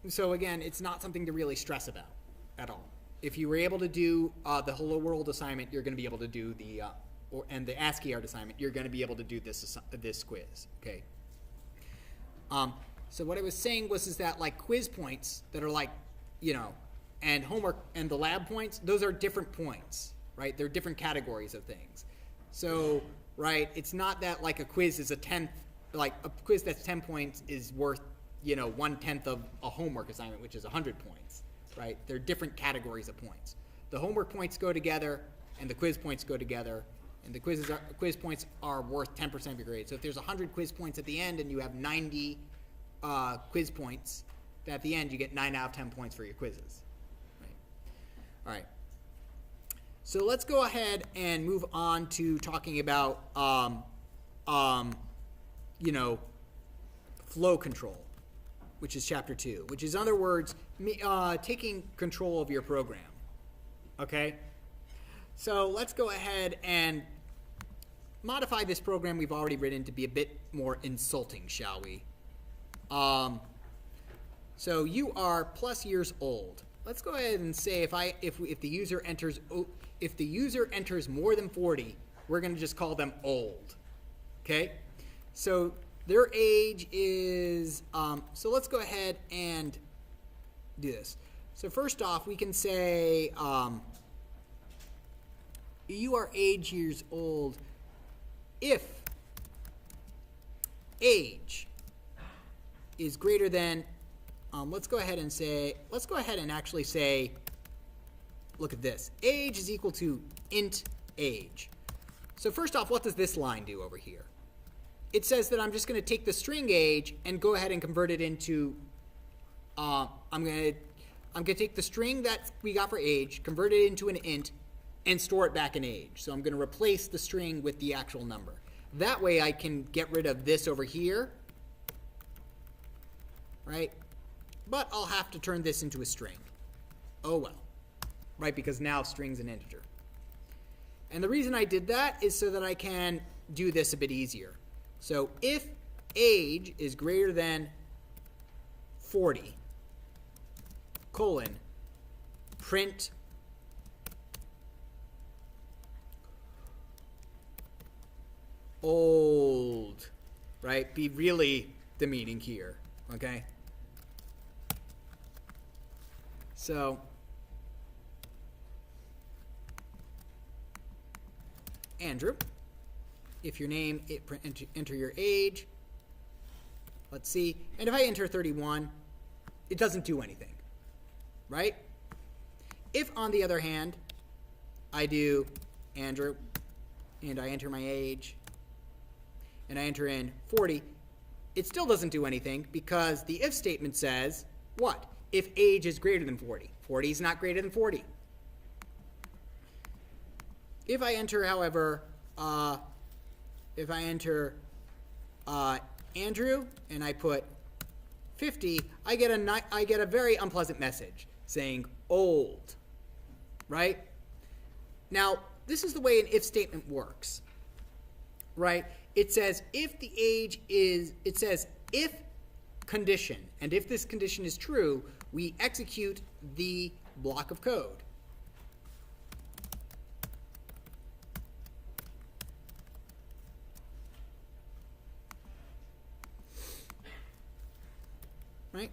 so again, it's not something to really stress about at all. If you were able to do the Hello World assignment, you're going to be able to do and the ASCII art assignment, you're going to be able to do this quiz, okay? So what I was saying is that like quiz points that are like, and homework and the lab points, those are different points, right? They're different categories of things. So, right, it's not that like a quiz is like a quiz that's 10 points is worth, 1/10 of a homework assignment, which is 100 points, right? They're different categories of points. The homework points go together, and the quiz points go together, and the quiz points are worth 10% of your grade. So if there's 100 quiz points at the end and you have 90 quiz points, at the end you get 9 out of 10 points for your quizzes. Right. All right. So let's go ahead and move on to talking about, flow control, which is chapter 2, which is, in other words, taking control of your program. Okay? So let's go ahead and modify this program we've already written to be a bit more insulting, shall we? So you are plus years old. Let's go ahead and say if the user enters more than 40, we're going to just call them old. Okay? So their age is so let's go ahead and do this. So first off, we can say you are age years old if age is greater than, let's go ahead and actually say, look at this. Age is equal to int age. So first off, what does this line do over here? It says that I'm just going to take the string age and go ahead and convert it into, I'm going to take the string that we got for age, convert it into an int, and store it back in age. So I'm going to replace the string with the actual number. That way I can get rid of this over here, right? But I'll have to turn this into a string. Oh well, right? Because now string's an integer. And the reason I did that is so that I can do this a bit easier. So if age is greater than 40, print old, right? Be really the meaning here, okay? So Andrew, if your name, enter your age. Let's see. And if I enter 31, it doesn't do anything, right? If, on the other hand, I do Andrew, and I enter my age, and I enter in 40, it still doesn't do anything because the if statement says what? If age is greater than 40. 40 is not greater than 40. If I enter, however, Andrew and I put 50, I get a very unpleasant message saying old, right? Now, this is the way an if statement works, right? It says if condition, and if this condition is true, we execute the block of code. Right?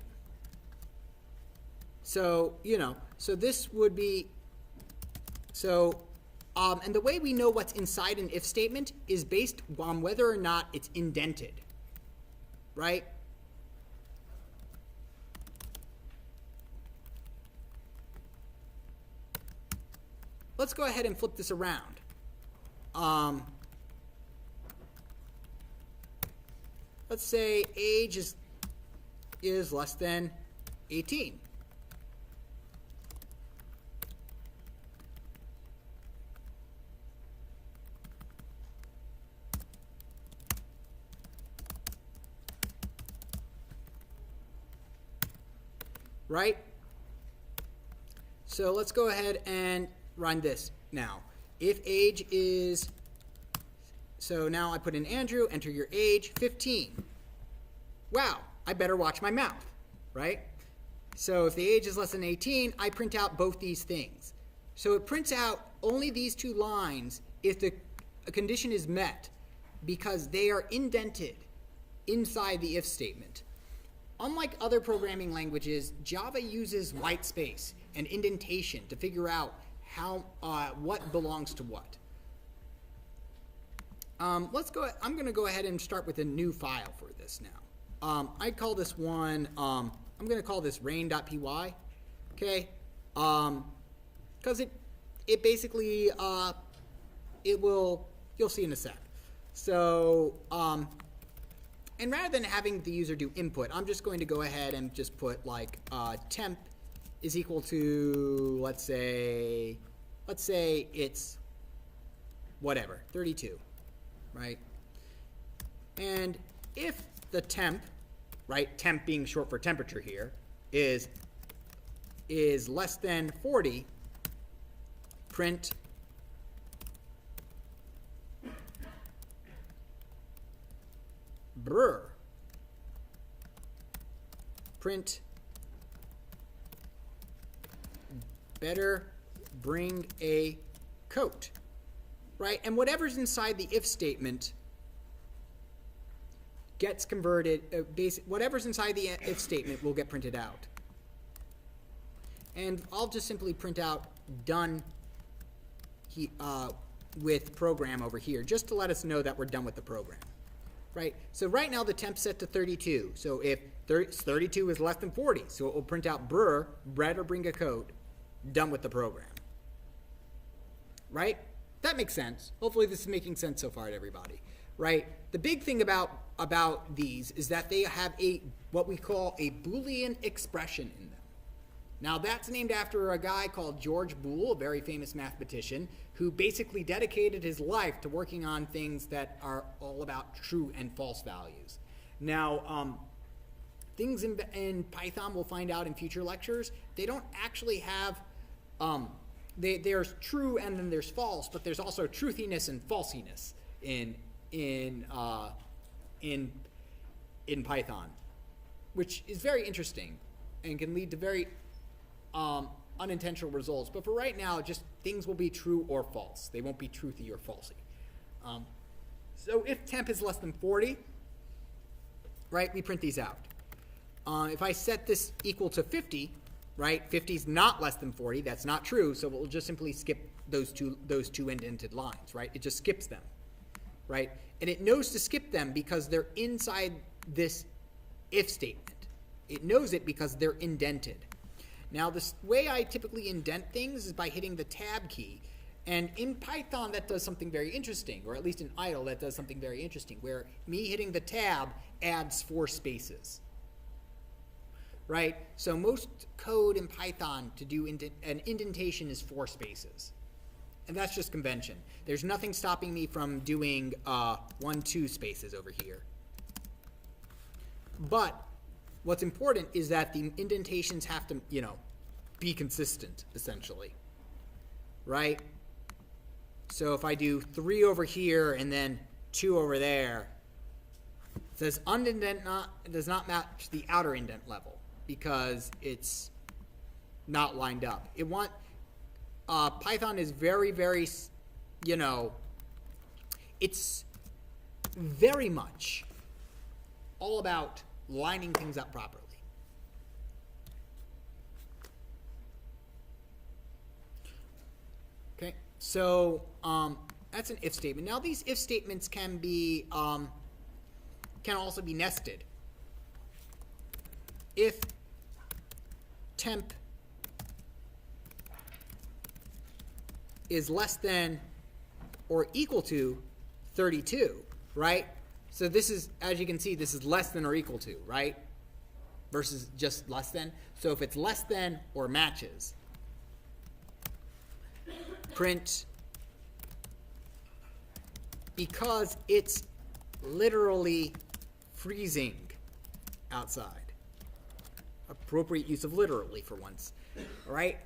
So, so this would be, and the way we know what's inside an if statement is based on whether or not it's indented, right? Let's go ahead and flip this around. Let's say age is less than 18. Right? So let's go ahead and run this now. If age is, so now I put in Andrew, enter your age, 15. Wow, I better watch my mouth, right? So if the age is less than 18, I print out both these things. So it prints out only these two lines if the condition is met because they are indented inside the if statement. Unlike other programming languages, Java uses white space and indentation to figure out what belongs to what. I'm going to go ahead and start with a new file for this now. I call this one, I'm going to call this rain.py, okay? Because it basically, you'll see in a sec. So, and rather than having the user do input, I'm just going to go ahead and just put like temp is equal to, let's say it's whatever, 32, right? And if the temp, right, temp being short for temperature here, is less than 40, print brr, print better bring a coat, right? And whatever's inside the if statement gets converted, whatever's inside the if statement will get printed out. And I'll just simply print out done with program over here, just to let us know that we're done with the program. Right? So right now the temp's set to 32. So if 32 is less than 40, so it will print out brr, bread or bring a coat, done with the program. Right? That makes sense. Hopefully this is making sense so far to everybody. Right? The big thing about these is that they have what we call a Boolean expression in them. Now that's named after a guy called George Boole, a very famous mathematician, who basically dedicated his life to working on things that are all about true and false values. Now, things in Python we'll find out in future lectures, they don't actually have, there's true and then there's false, but there's also truthiness and falsiness in Python, which is very interesting and can lead to very unintentional results. But for right now, just things will be true or false. They won't be truthy or falsy. So if temp is less than 40, right, we print these out. If I set this equal to 50, right, 50 is not less than 40. That's not true, so we'll just simply skip those two indented lines, right? It just skips them, right? And it knows to skip them because they're inside this if statement. It knows it because they're indented. Now, the way I typically indent things is by hitting the tab key. And in Python, that does something very interesting, or at least in idle, that does something very interesting, where me hitting the tab adds 4 spaces. Right? So most code in Python to do an indentation is 4 spaces. And that's just convention. There's nothing stopping me from doing 1, 2 spaces over here. But what's important is that the indentations have to, be consistent, essentially. Right? So if I do 3 over here and then 2 over there, it says undent does not match the outer indent level because it's not lined up. Python is very, very, it's very much all about lining things up properly. Okay, so that's an if statement. Now these if statements can be can also be nested. If temp is less than or equal to 32, right? So this is, as you can see, this is less than or equal to, right? Versus just less than. So if it's less than or matches, print because it's literally freezing outside. Appropriate use of literally for once, all right?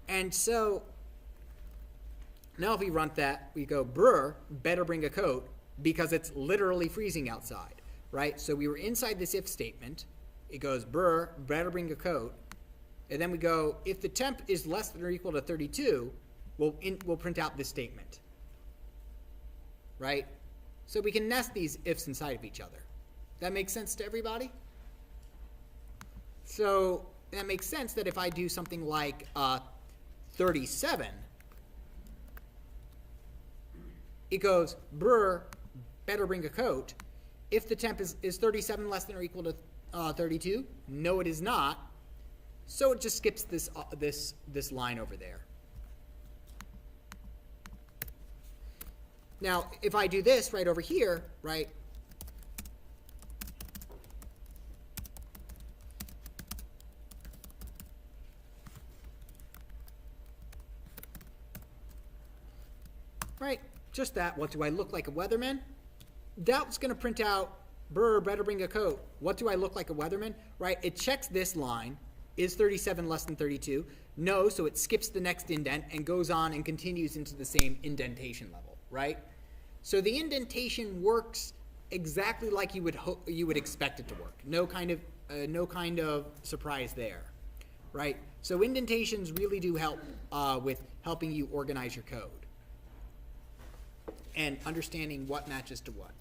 And so now if we run that, we go, brr, better bring a coat because it's literally freezing outside, right? So we were inside this if statement. It goes, brr, better bring a coat. And then we go, if the temp is less than or equal to 32, we'll print out this statement, right? So we can nest these ifs inside of each other. That makes sense to everybody? So that makes sense that if I do something like 37, it goes, brr, better bring a coat. If the temp is 37 less than or equal to 32, no, it is not. So it just skips this line over there. Now, if I do this right over here, right, right, just that. What do I look like, a weatherman? That's going to print out, brr, better bring a coat. What do I look like, a weatherman? Right, it checks this line. Is 37 less than 32? No, so it skips the next indent and goes on and continues into the same indentation level, right? So the indentation works exactly like you would expect it to work. No kind of surprise there, right? So indentations really do help with helping you organize your code and understanding what matches to what.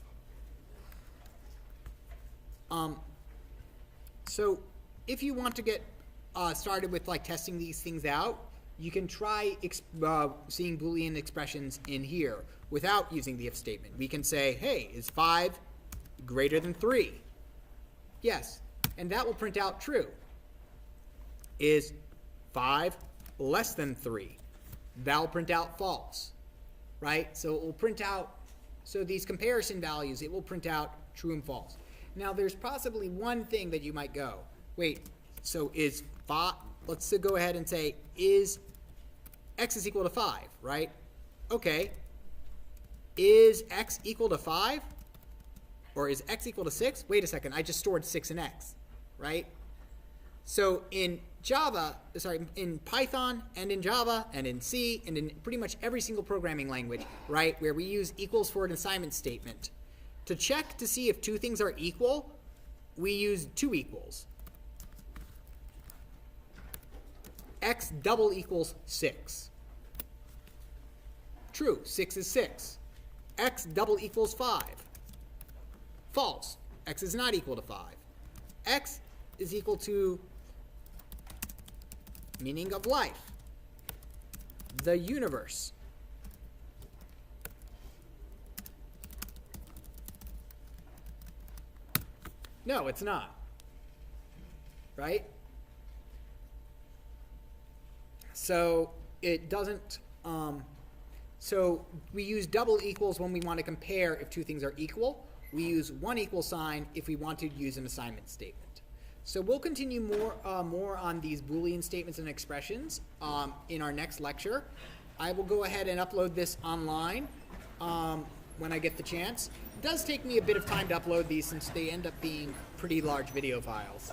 So if you want to get started with like testing these things out, you can try seeing Boolean expressions in here without using the if statement. We can say, hey, is 5 greater than 3? Yes, and that will print out true. Is 5 less than 3? That will print out false, right? So it will print out, so these comparison values, it will print out true and false. Now there's possibly one thing that you might go, wait, so is 5, let's go ahead and say, is x is equal to 5, right? Okay. Is x equal to 5? Or is x equal to 6? Wait a second, I just stored 6 in x, right? So in in Python and in Java and in C and in pretty much every single programming language, right, where we use equals for an assignment statement, to check to see if two things are equal, we use two equals. X double equals 6. True, 6 is 6. X double equals 5. False, x is not equal to 5. X is equal to meaning of life, the universe. No, it's not. Right? So it doesn't So we use double equals when we want to compare if two things are equal. We use one equal sign if we want to use an assignment statement. So we'll continue more on these Boolean statements and expressions in our next lecture. I will go ahead and upload this online when I get the chance. It does take me a bit of time to upload these since they end up being pretty large video files.